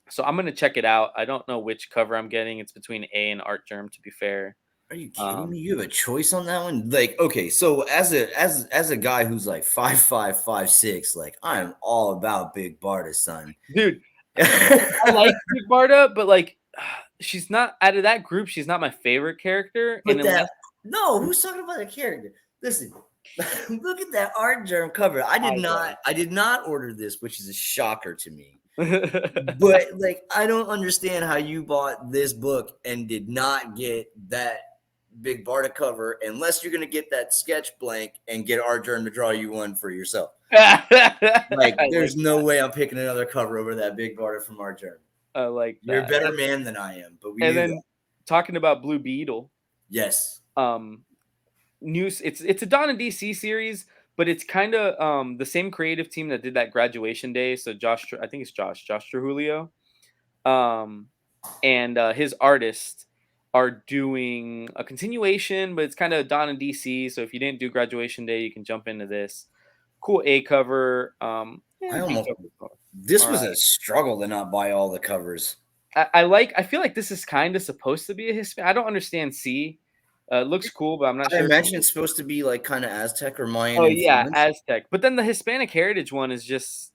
So I'm gonna check it out. I don't know which cover I'm getting. It's between A and Art Germ, to be fair.
Are you kidding me? You have a choice on that one? Okay, so as a guy who's 5'5", 5'6", I'm all about Big Barda, son.
Dude, I like Big Barda, but she's not out of that group. She's not my favorite character.
But no, who's talking about a character? Listen, look at that Art Germ cover. I did not order this, which is a shocker to me. But I don't understand how you bought this book and did not get that Big Barda cover unless you're gonna get that sketch blank and get Art Germ to draw you one for yourself. There's no way I'm picking another cover over that Big Barda from Art Germ.
I like that.
You're a better man than I am, but
talking about Blue Beetle.
Yes.
It's a Dawn and DC series, but it's kind of the same creative team that did that Graduation Day. So Josh Trujillo, and his artists are doing a continuation, but it's kind of Dawn and DC. So if you didn't do Graduation Day, you can jump into this. Cool A cover.
This was a struggle to not buy all the covers.
I feel like this is kind of supposed to be a Hispanic. I don't understand C. It looks cool, but I'm not sure.
I imagine it's supposed to be kind of Aztec or Mayan.
Oh yeah, Aztec. But then the Hispanic Heritage one is just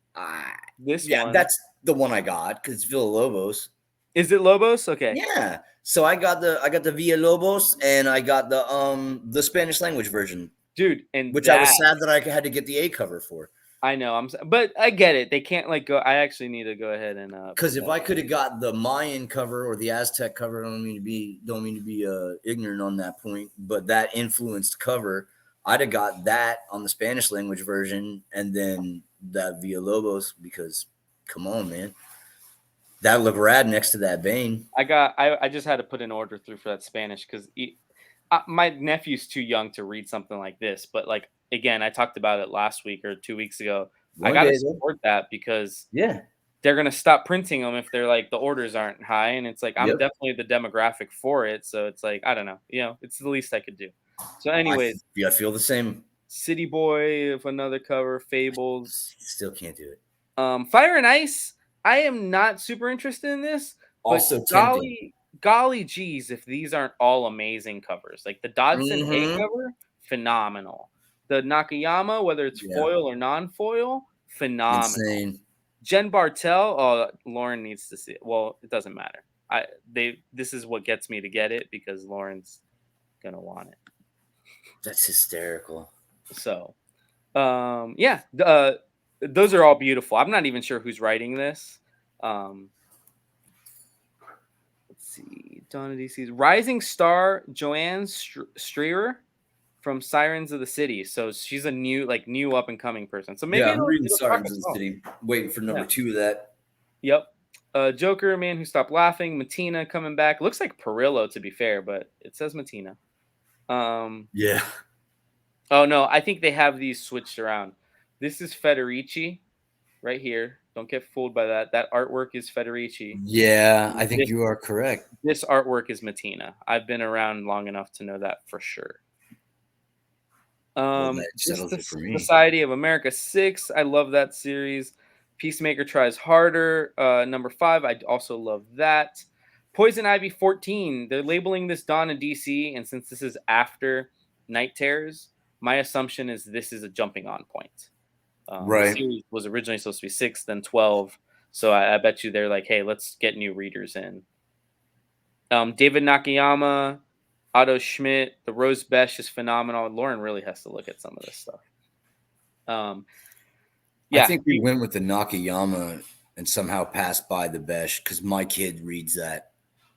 this one.
Yeah, that's the one I got because it's Villalobos.
Is it Lobos? Okay.
Yeah. So I got the Villalobos and I got the Spanish language version,
dude. And
which I was sad that I had to get the A cover for.
I know, but I get it. They can't go. I actually need to go ahead and
because if I could have got the Mayan cover or the Aztec cover, I don't mean to be ignorant on that point, but that influenced cover, I'd have got that on the Spanish language version and then that Villalobos because, come on, man, that looked rad next to that Bane.
I just had to put an order through for that Spanish because my nephew's too young to read something like this, but again, I talked about it last week or 2 weeks ago. I got to support that because they're going to stop printing them if they're like the orders aren't high. And it's like, I'm
Yep.
definitely the demographic for it. So it's like, I don't know, it's the least I could do. So anyways,
I feel the same.
City Boy of another cover, Fables,
Still can't do it.
Fire and Ice. I am not super interested in this, but
Also tempting.
golly geez, if these aren't all amazing covers. Like the Dodson Hay
Mhm.
cover, phenomenal. The Nakayama, whether it's
Yeah.
foil or non-foil, phenomenal.
Insane.
Jen Bartel, Lauren needs to see it. Well, it doesn't matter. This is what gets me to get it because Lauren's gonna want it.
That's hysterical.
So, yeah, those are all beautiful. I'm not even sure who's writing this. Let's see. Donna DC's Rising Star Joanne Streerer from Sirens of the City. So she's a new up and coming person. So maybe
Yeah, I'm reading
it'll talk
Sirens
us
of the
all.
City. Waiting for number
Yeah.
2 of that.
Yep. Joker, Man Who Stopped Laughing, Matina coming back. Looks like Perillo, to be fair, but it says Matina.
Yeah.
Oh no, I think they have these switched around. This is Federici right here. Don't get fooled by that. That artwork is Federici.
Yeah, I think you are correct.
This artwork is Matina. I've been around long enough to know that for sure.
Well, that
Just
settles
the
it for me.
Society of America 6. I love that series. Peacemaker Tries Harder. Number 5. I also love that. Poison Ivy 14. They're labeling this Dawn in DC, and since this is after Night Terrors, my assumption is this is a jumping on point. The
Right.
series was originally supposed to be 6, then 12. So I bet you they're like, hey, let's get new readers in. David Nakayama, Otto Schmidt, the Rose Besh is phenomenal. Lauren really has to look at some of this stuff. Yeah,
I think we went with the Nakayama and somehow passed by the Besh because my kid reads that.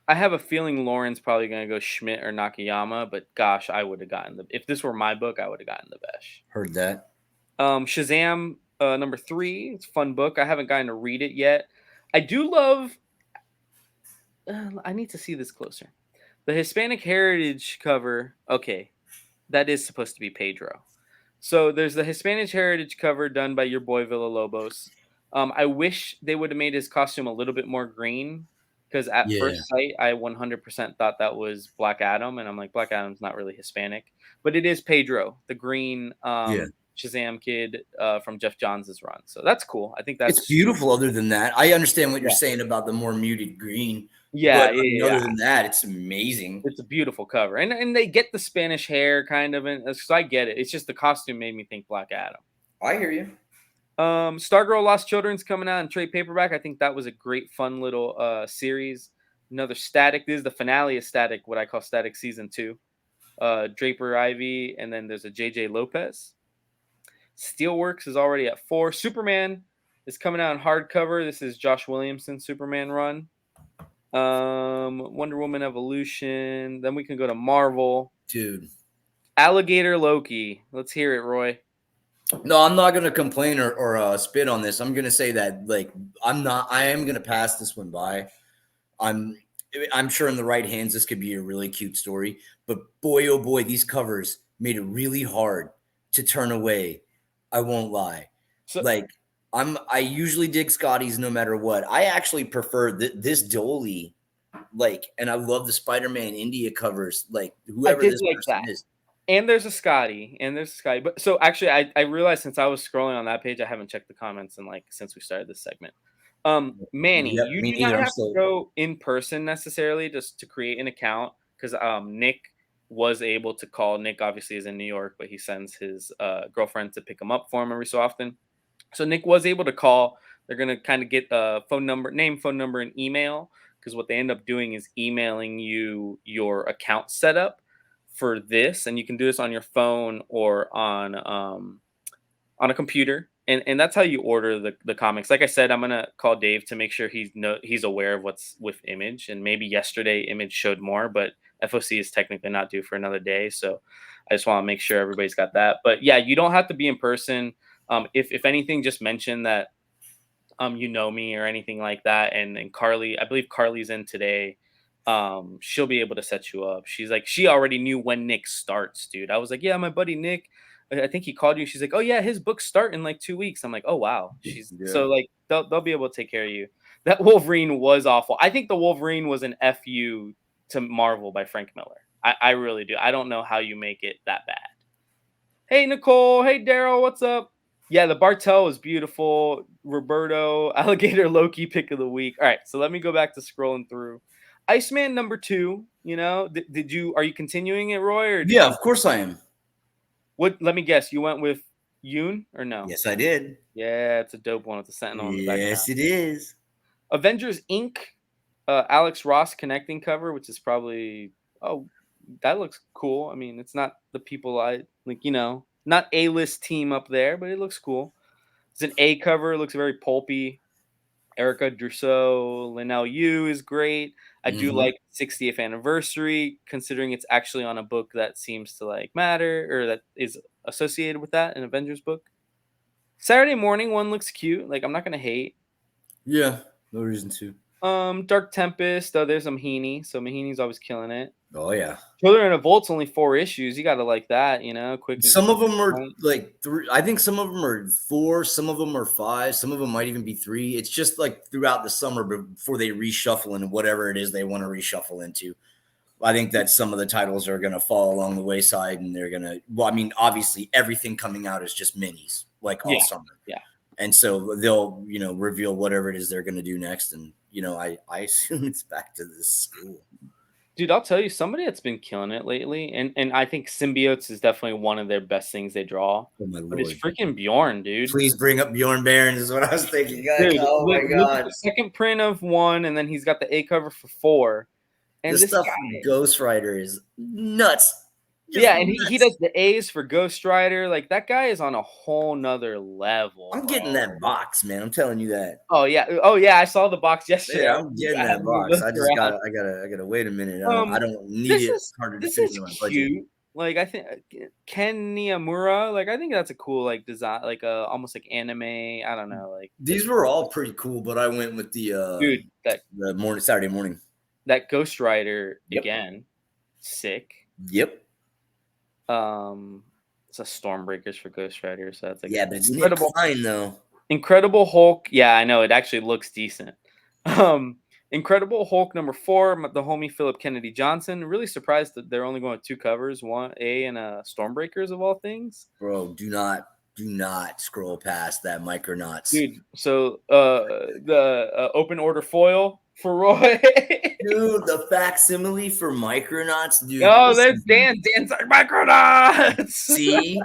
I have a feeling Lauren's probably going to go Schmidt or Nakayama, but gosh, I would have gotten if this were my book, I would have gotten the Besh.
Heard that.
Shazam, number 3. It's a fun book. I haven't gotten to read it yet. I do love. I need to see this closer. The Hispanic Heritage cover. Okay, that is supposed to be Pedro. So there's the Hispanic Heritage cover done by your boy Villalobos. I wish they would have made his costume a little bit more green because at first sight, I 100% thought that was Black Adam, and I'm like, Black Adam's not really Hispanic, but it is Pedro, the green Shazam kid from Jeff Johns' run. So that's cool. I think that's
it's beautiful. Other than that, I understand what you're saying about the more muted green.
Yeah,
but other than that, it's amazing.
It's a beautiful cover, and they get the Spanish hair kind of, and so I get it. It's just the costume made me think Black Adam.
I hear you.
Stargirl Lost Children's coming out in trade paperback. I think that was a great, fun little series. Another Static. This is the finale of Static, what I call Static Season 2. Draper Ivy, and then there's a JJ Lopez. Steelworks is already at 4. Superman is coming out in hardcover. This is Josh Williamson's Superman run. Wonder Woman Evolution. Then we can go to Marvel.
Dude.
Alligator Loki. Let's hear it, Roy.
No, I'm not going to complain or spit on this. I'm going to say that I am going to pass this one by. I'm sure in the right hands, this could be a really cute story, but boy, oh boy, these covers made it really hard to turn away. I won't lie. So, I usually dig Scotty's no matter what. I actually prefer this Dolly, and I love the Spider-Man India covers. Whoever this person is.
And there's a Scotty, But so actually, I realized since I was scrolling on that page, I haven't checked the comments since we started this segment. Manny, you do not have to go in person necessarily just to create an account because Nick was able to call. Nick obviously is in New York, but he sends his girlfriend to pick him up for him every so often. So Nick was able to call. They're going to kind of get a phone number, and email because what they end up doing is emailing you your account setup for this, and you can do this on your phone or on a computer. And that's how you order the comics. Like I said, I'm gonna call Dave to make sure he's aware of what's with Image. And maybe yesterday Image showed more, but FOC is technically not due for another day. So I just want to make sure everybody's got that. But yeah, you don't have to be in person. If anything, just mention that you know me or anything like that. And Carly, I believe Carly's in today. She'll be able to set you up. She's like, she already knew when Nick starts, dude. I was like, yeah, my buddy Nick. I think he called you. She's like, oh yeah, his books start in 2 weeks. I'm like, oh wow. So they'll be able to take care of you. That Wolverine was awful. I think the Wolverine was an FU to Marvel by Frank Miller. I really do. I don't know how you make it that bad. Hey Nicole, hey Daryl, what's up? Yeah, the Bartel is beautiful. Roberto, Alligator Loki pick of the week. All right, so let me go back to scrolling through. Iceman number 2. You know, did you are you continuing it, Roy, or did
Yeah,
you?
of course I am.
What? Let me guess. You went with Yoon or no?
Yes, I did.
Yeah, it's a dope one with the Sentinel in the background.
Yes, it is.
Avengers Inc. Alex Ross connecting cover, which is probably that looks cool. I mean, it's not the people I like, not A-list team up there, but it looks cool. It's an A cover, it looks very pulpy. Erica Drusso, Linnell Yu is great. I do like 60th anniversary, considering it's actually on a book that seems to like matter or that is associated with that, an Avengers book. Saturday morning one looks cute. Like I'm not gonna hate.
Yeah, no reason to.
Dark Tempest. There's a Mahini, so Mahini's always killing it.
Oh yeah.
Children in a Volt's only 4 issues. You gotta like that, quick.
Some of them are like 3. I think some of them are 4. Some of them are 5. Some of them might even be 3. It's just like throughout the summer before they reshuffle into whatever it is they want to reshuffle into. I think that some of the titles are going to fall along the wayside, and they're going to. Well, I mean, obviously, everything coming out is just minis, like all summer.
Yeah.
And so they'll, reveal whatever it is they're going to do next, and I assume it's back to this school.
Dude, I'll tell you, somebody that's been killing it lately, and I think Symbiotes is definitely one of their best things they draw.
Oh my
But
lord!
it's freaking Bjorn, dude.
Please bring up Bjorn Barons is what I was thinking.
Dude,
oh my
look
god!
at the second print of 1, and then he's got the A cover for 4. And
this stuff from Ghost Rider is nuts.
And he does the A's for Ghost Rider. Like that guy is on a whole nother level.
I'm getting that box, man. I'm telling you that.
Oh yeah, I saw the box yesterday.
Yeah, I'm getting that box. I just gotta wait a minute. I don't need it. It's harder to fit into my budget.
Like I think Ken Niyamura, like I think that's a cool like design, like almost like anime. I don't know, like
these were all pretty cool, but I went with the Saturday morning.
That Ghost Rider again, sick.
Yep.
It's a Stormbreakers for Ghost Rider, so that's like
but it's incredible. Fine though.
Incredible Hulk, yeah, I know it actually looks decent. Incredible Hulk number 4, the homie Philip Kennedy Johnson. Really surprised that they're only going with 2 covers, 1 A and a Stormbreakers of all things.
Bro, do not scroll past that Micronauts,
dude. So the open order foil for Roy.
Dude, the facsimile for Micronauts, dude.
Oh, there's Dan's like Micronauts.
See.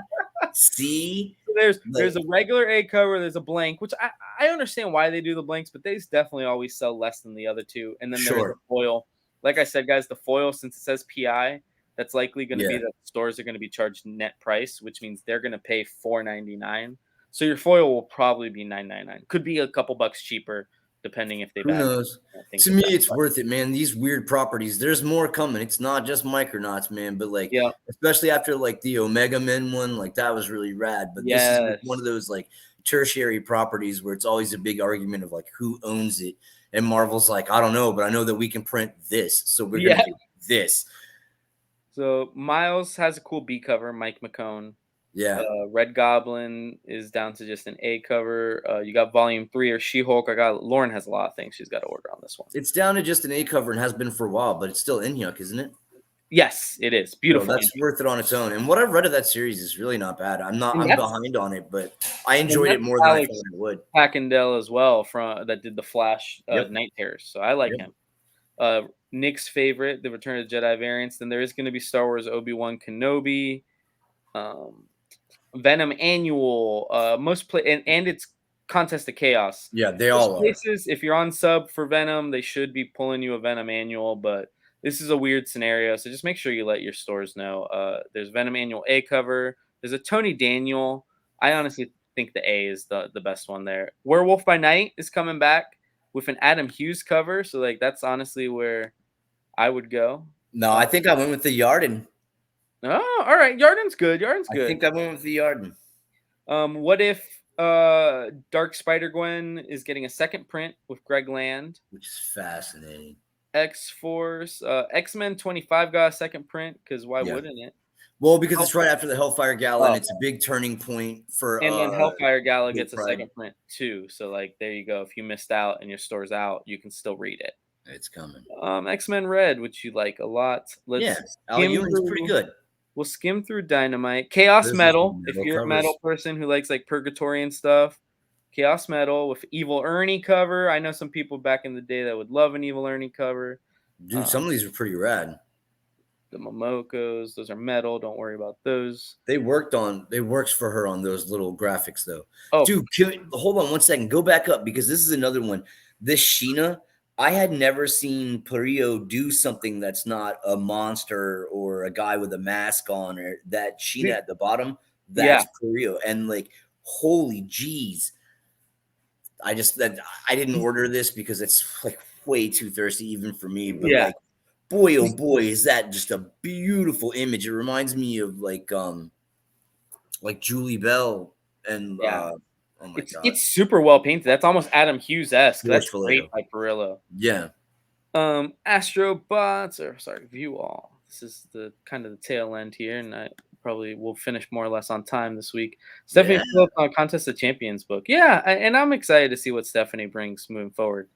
There's a regular A cover. There's a blank, which I understand why they do the blanks, but they definitely always sell less than the other 2. And then there's the foil. Like I said, guys, the foil, since it says PI, that's likely going to be that stores are going to be charged net price, which means they're going to pay $4.99. So your foil will probably be $9.99. Could be a couple bucks cheaper, depending if they.
Who knows? To me, it's worth it, man. These weird properties. There's more coming. It's not just Micronauts, man. But like, especially after like the Omega Men one, like that was really rad. But this is like one of those like tertiary properties where it's always a big argument of like who owns it. And Marvel's like, I don't know, but I know that we can print this, so we're gonna do this.
So Miles has a cool B cover, Mike McCone.
Yeah.
Red Goblin is down to just an A cover. You got Volume 3 or She-Hulk. Lauren has a lot of things she's got to order on this one.
It's down to just an A cover and has been for a while, but it's still Inhyuk, isn't it?
Yes, it is. Beautiful.
That's worth it on its own. And what I've read of that series is really not bad. I'm behind on it, but I enjoyed it more than I thought I would.
Packendell as well that did the Flash Night Terrors. So I like him. Nick's favorite, the Return of the Jedi variants. Then there is going to be Star Wars Obi-Wan Kenobi. Venom Annual, and it's Contest of Chaos.
Yeah, they all are.
If you're on sub for Venom, they should be pulling you a Venom Annual, but this is a weird scenario, so just make sure you let your stores know. There's Venom Annual A cover. There's a Tony Daniel. I honestly think the A is the best one there. Werewolf by Night is coming back with an Adam Hughes cover, so like that's honestly where I would go.
No, I think I went with the Yarden.
Oh, all right. Yarden's good.
I think I went with the Yarden.
What if Dark Spider-Gwen is getting a second print with Greg Land?
Which is fascinating.
X-Force. X-Men 25 got a second print, because why wouldn't it?
Well, because it's right after the Hellfire Gala, and
Oh,
it's a big turning point for
and then Hellfire Gala
Gay
gets a
Pride.
second print too. So like there you go. If you missed out and your store's out, you can still read it.
It's coming.
X-Men Red, which you like a lot.
Yeah,
Let's
Al
skim
Ewing's pretty
through.
good.
We'll skim through Dynamite. Chaos
Those are
Metal,
some
if
metal
you're a metal
covers.
person who likes like Purgatory and stuff. Chaos Metal with Evil Ernie cover. I know some people back in the day that would love an Evil Ernie cover.
Dude, some of these are pretty rad.
The Momokos, those are metal. Don't worry about those.
They works for her on those little graphics though.
Oh,
Dude, hold on one second. Go back up because this is another one. This Sheena, I had never seen Perio do something that's not a monster or a guy with a mask on, or that Sheena at the bottom.
yeah.
That's Perio. And like, holy jeez. I didn't order this because it's like way too thirsty even for me. But
Yeah.
like, boy, oh boy, is that just a beautiful image. It reminds me of like Julie Bell and
Yeah.
oh my god,
It's super well painted. That's almost Adam Hughes-esque. That's great
Forcefully.
by Perillo.
Yeah,
Astrobots, or sorry, View All. This is the kind of the tail end here, and I probably will finish more or less on time this week. Stephanie
yeah,
Phillips on Contest of Champions book. Yeah, and I'm excited to see what Stephanie brings moving forward.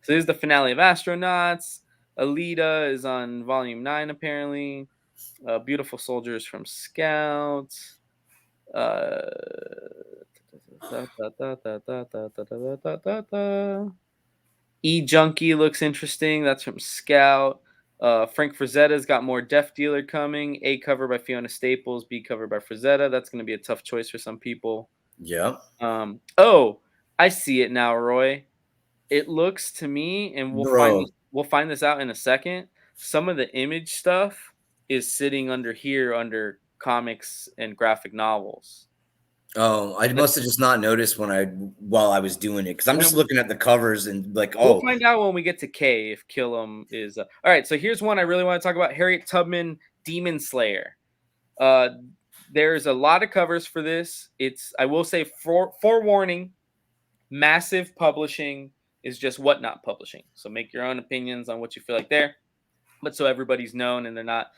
So this is the finale of Astronauts. Alita is on volume 9 apparently. Beautiful Soldiers from Scouts. E Junkie looks interesting. That's from Scout. Frank Frazetta's got more Death Dealer coming. A cover by Fiona Staples. B cover by Frazetta. That's going to be a tough choice for some people.
yeah.
Oh, I see it now, Roy. It looks to me, and
Bro.
we'll find this out in a second. Some of the image stuff is sitting under here under comics and graphic novels.
Oh, I must have just not noticed while I was doing it because I'm just looking at the covers and like,
We'll
oh,
find out when we get to K if Killam is. All right, so here's one I really want to talk about: Harriet Tubman, Demon Slayer. There's a lot of covers for this. I will say, forewarning: massive publishing is just whatnot publishing. So make your own opinions on what you feel like there. But so everybody's known and they're not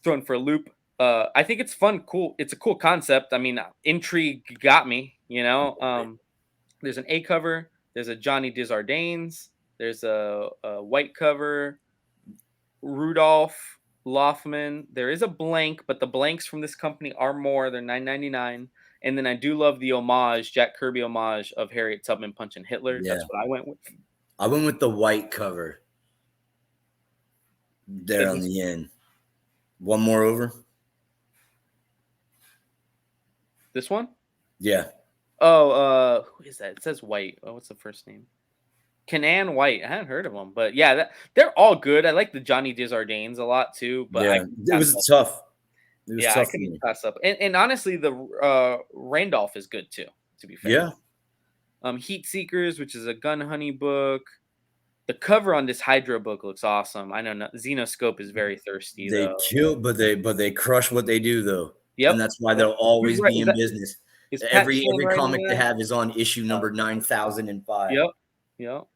thrown for a loop. I think it's fun, cool. It's a cool concept. I mean, intrigue got me. There's an A cover. There's a Johnny Desjardins. There's a white cover. Rudolph Loffman. There is a blank, but the blanks from this company are more. They're $9.99. And then I do love the homage, Jack Kirby homage of Harriet Tubman punching Hitler.
yeah.
That's what I went with.
I went with the white cover there on the end. One more over.
This one?
Yeah.
Oh, who is that? It says White. Oh, what's the first name? Canan White. I hadn't heard of them, but yeah, they're all good. I like the Johnny Desjardins a lot too. But
yeah, it was tough. It was
yeah,
tough
I couldn't pass up. And honestly, the Randolph is good too. To be fair.
Yeah.
Heat Seekers, which is a gun honey book. The cover on this Hydra book looks awesome. I know Xenoscope is very thirsty.
They
though.
kill, but they crush what they do though.
Yep.
And that's why they'll always be in business. Every comic they have is on issue number 9005.
Yep.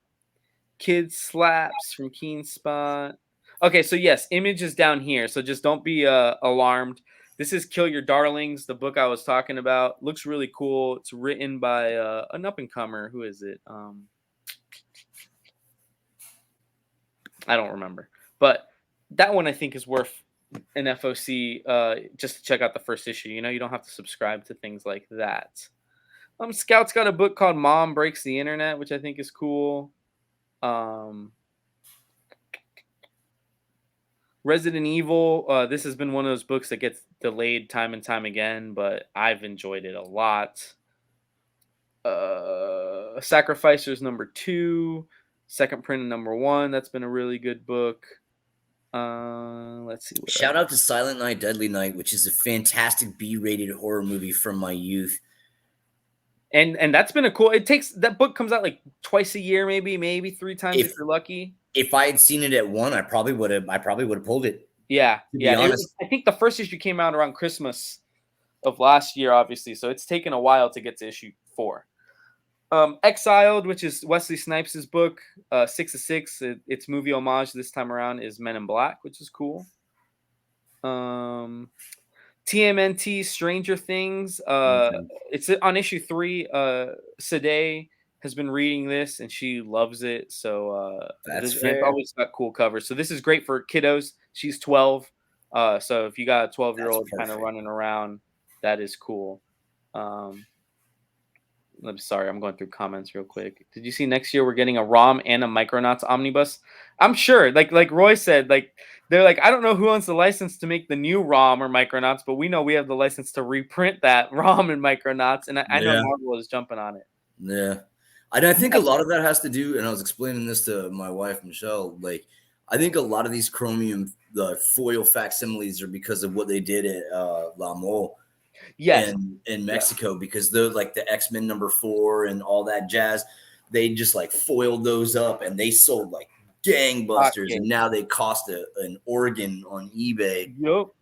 Kid Slaps from Keen Spot. Okay, so yes, Image is down here. So just don't be alarmed. This is Kill Your Darlings, the book I was talking about. Looks really cool. It's written by an up-and-comer. Who is it? I don't remember. But that one I think is worth an FOC just to check out the first issue. You don't have to subscribe to things like that. Scout's got a book called Mom Breaks the Internet, which I think is cool. Resident Evil, this has been one of those books that gets delayed time and time again, but I've enjoyed it a lot. Sacrificers #2, second print of #1. That's been a really good book. Let's see.
Shout out to Silent Night, Deadly Night, which is a fantastic B-rated horror movie from my youth.
And that's been a cool. That book comes out like twice a year, maybe 3 times if you're lucky.
If I had seen it at 1, I probably would have pulled it.
Yeah. I think the first issue came out around Christmas of last year, obviously. So it's taken a while to get to issue 4. Exiled, which is Wesley Snipes' book, 6 of 6. Its movie homage this time around is Men in Black, which is cool. TMNT Stranger Things.
Okay.
It's on issue 3. Sade has been reading this and she loves it. So
That's
and it's
fair.
always got cool covers. So this is great for kiddos. She's 12. So if you got a 12-year-old
That's
kind of
perfect.
running around, that is cool. I'm sorry, I'm going through comments real quick. Did you see next year we're getting a ROM and a Micronauts omnibus? I'm sure. Like Roy said, like they're like, I don't know who owns the license to make the new ROM or Micronauts, but we know we have the license to reprint that ROM and Micronauts, and I know
Yeah.
Marvel is jumping on it.
Yeah. And I think a
Yeah.
lot of that has to do, and I was explaining this to my wife, Michelle, like, I think a lot of these chromium, the foil facsimiles are because of what they did at La Mole
Yes.
in
Yeah.
Mexico, because they're like the X-Men #4 and all that jazz. They just like foiled those up and they sold like gangbusters, and now
Hotcakes.
they cost an organ on eBay.
Yup.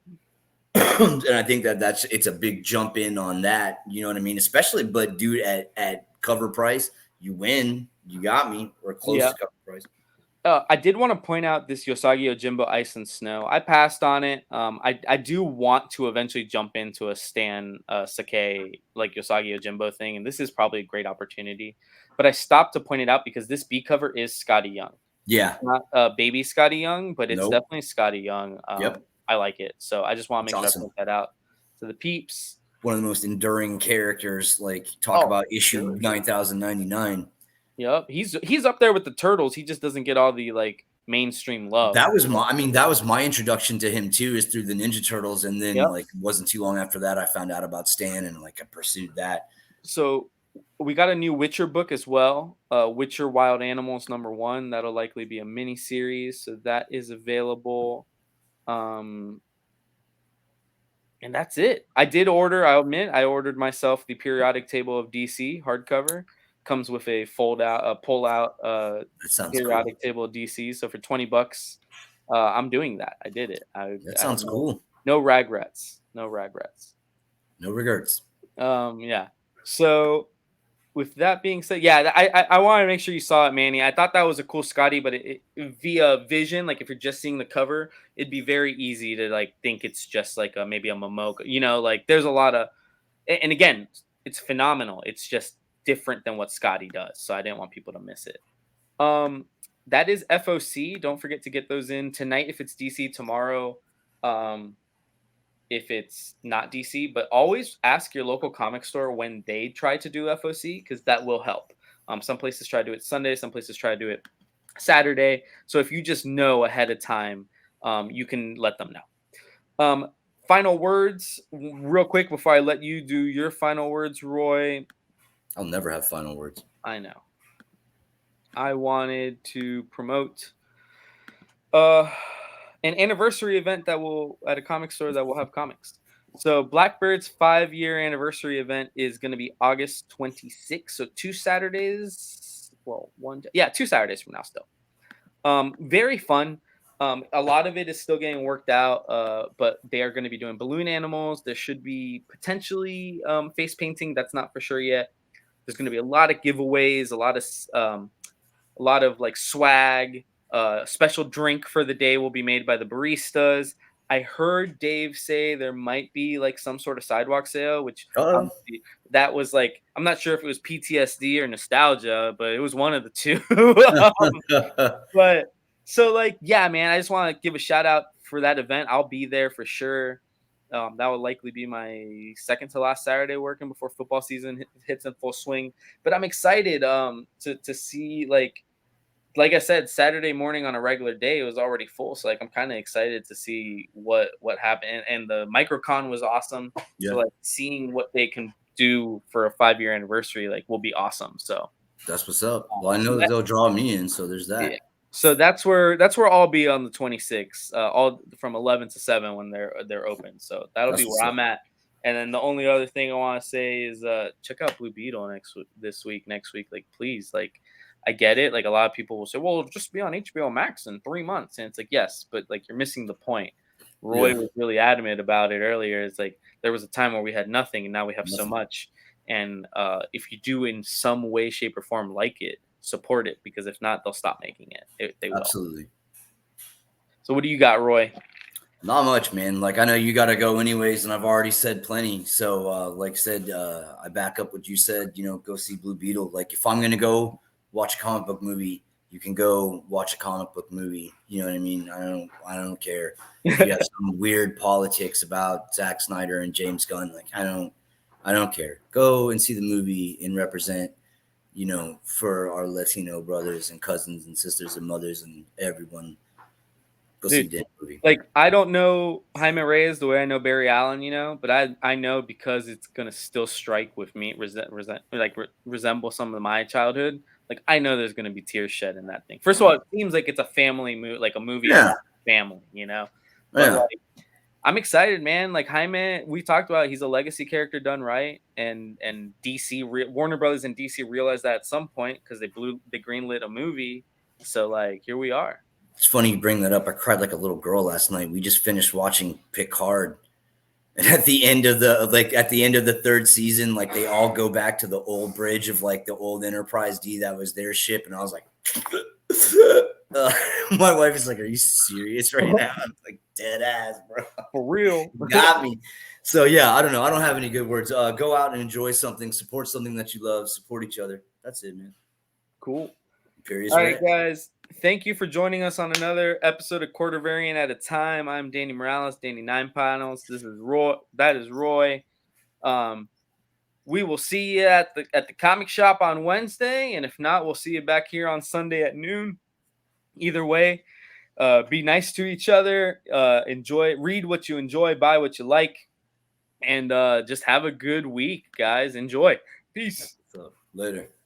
And I think it's a big jump in on that. You know what I mean? Especially, but dude, at cover price, you win. You got me, or close
Yeah.
to cover price.
I did want to point out this Yosagi Ojimbo Ice and Snow. I passed on it. I do want to eventually jump into a Stan Sake like Yosagi Ojimbo thing, and this is probably a great opportunity. But I stopped to point it out because this B cover is Scotty Young.
Yeah.
It's not baby Scotty Young, but it's
Nope.
definitely Scotty Young.
Yep.
I like it, so I just want to
It's
make sure I
awesome.
point that out to the peeps.
One of the most enduring characters. Like, talk
Oh,
about
for
issue
sure.
9099.
Yep, he's up there with the Turtles. He just doesn't get all the like mainstream love.
That was my introduction to him too, is through the Ninja Turtles, and then
Yep.
like it wasn't too long after that I found out about Stan, and like I pursued that.
So we got a new Witcher book as well. Witcher Wild Animals #1. That'll likely be a mini series. So that is available. Um, and that's it. I did order, I admit, I ordered myself the periodic table of DC hardcover. Comes with a pull out
That sounds cool.
periodic table of DC. So for $20, I'm doing that. I did it.
That
I have
sounds cool.
no regrets. No regrets.
No regrets.
Yeah. So with that being said, yeah, I want to make sure you saw it, Manny. I thought that was a cool Scotty, but via vision, like if you're just seeing the cover, it'd be very easy to like think it's just like maybe a Momoka. You know, like there's a lot of, and again, it's phenomenal. It's just different than what Scotty does, so I didn't want people to miss it. That is FOC. Don't forget to get those in tonight if it's DC, tomorrow. If it's not DC, but always ask your local comic store when they try to do FOC because that will help. Some places try to do it Sunday, some places try to do it Saturday. So if you just know ahead of time, you can let them know. Final words, real quick, before I let you do your final words, Roy.
I'll never have final words.
I know. I wanted to promote an anniversary event that will at a comic store that will have comics. So Blackbird's 5-year anniversary event is going to be August 26th. So 2 Saturdays. Well, 2 Saturdays from now still. Very fun. A lot of it is still getting worked out, but they are going to be doing balloon animals. There should be potentially face painting. That's not for sure yet. There's going to be a lot of giveaways, a lot of like swag. Special drink for the day will be made by the baristas. I heard Dave say there might be like some sort of sidewalk sale, which obviously that was like, I'm not sure if it was PTSD or nostalgia, but it was one of the two. But so like, yeah, man, I just want to give a shout out for that event. I'll be there for sure. That will likely be my second to last Saturday working before football season hits in full swing. But I'm excited to see like I said, Saturday morning on a regular day, it was already full. So like I'm kind of excited to see what happened. And the microcon was awesome.
Yeah.
So like seeing what they can do for a 5-year anniversary, like will be awesome. So
that's what's up. Well, I know that they'll draw me in, so there's that.
Yeah. So that's where I'll be on the 26th, all from 11 to 7 when they're open. So that'll be where I'm at. And then the only other thing I want to say is check out Blue Beetle next week. Like please, like I get it. Like a lot of people will say, well, it'll just be on HBO Max in 3 months, and it's like yes, but like you're missing the point. Roy was really adamant about it earlier. It's like there was a time where we had nothing, and now we have so much. And if you do in some way, shape, or form like it, support it, because if not, they'll stop making it. They will.
Absolutely.
So what do you got, Roy?
Not much, man. Like I know you got to go anyways, and I've already said plenty. So, like I said, I back up what you said. You know, go see Blue Beetle. Like if I'm gonna go watch a comic book movie, you can go watch a comic book movie. You know what I mean? I don't care if you have some weird politics about Zack Snyder and James Gunn. Like I don't care. Go and see the movie and represent. You know, for our Latino brothers and cousins and sisters and mothers and everyone. Go see
Dude,
the movie.
like I don't know Jaime Reyes the way I know Barry Allen, but I know because it's gonna still strike with me, resemble some of my childhood. Like I know there's gonna be tears shed in that thing. First of all, it seems like it's a family movie, like a movie
Yeah,
about family. But
yeah.
like I'm excited, man. Like Jaime, we talked about he's a legacy character done right, and DC Warner Brothers and DC realized that at some point because they greenlit a movie. So like here we are.
It's funny you bring that up. I cried like a little girl last night. We just finished watching Picard, and at the end of the third season, like they all go back to the old bridge of like the old Enterprise D that was their ship, and I was like, my wife is like, "Are you serious right now?" I'm like, "Dead ass, bro."
For real.
Got me. So yeah, I don't know. I don't have any good words. Go out and enjoy something. Support something that you love. Support each other. That's it, man.
Cool.
Period.
All right,
Right.
guys. Thank you for joining us on another episode of Quarter Variant at a Time. I'm Danny Morales, Danny Nine Panels. This is Roy. That is Roy. We will see you at the comic shop on Wednesday, and if not, we'll see you back here on Sunday at noon. Either way, be nice to each other. Read what you enjoy, buy what you like, and just have a good week, guys. Enjoy. Peace.
So later.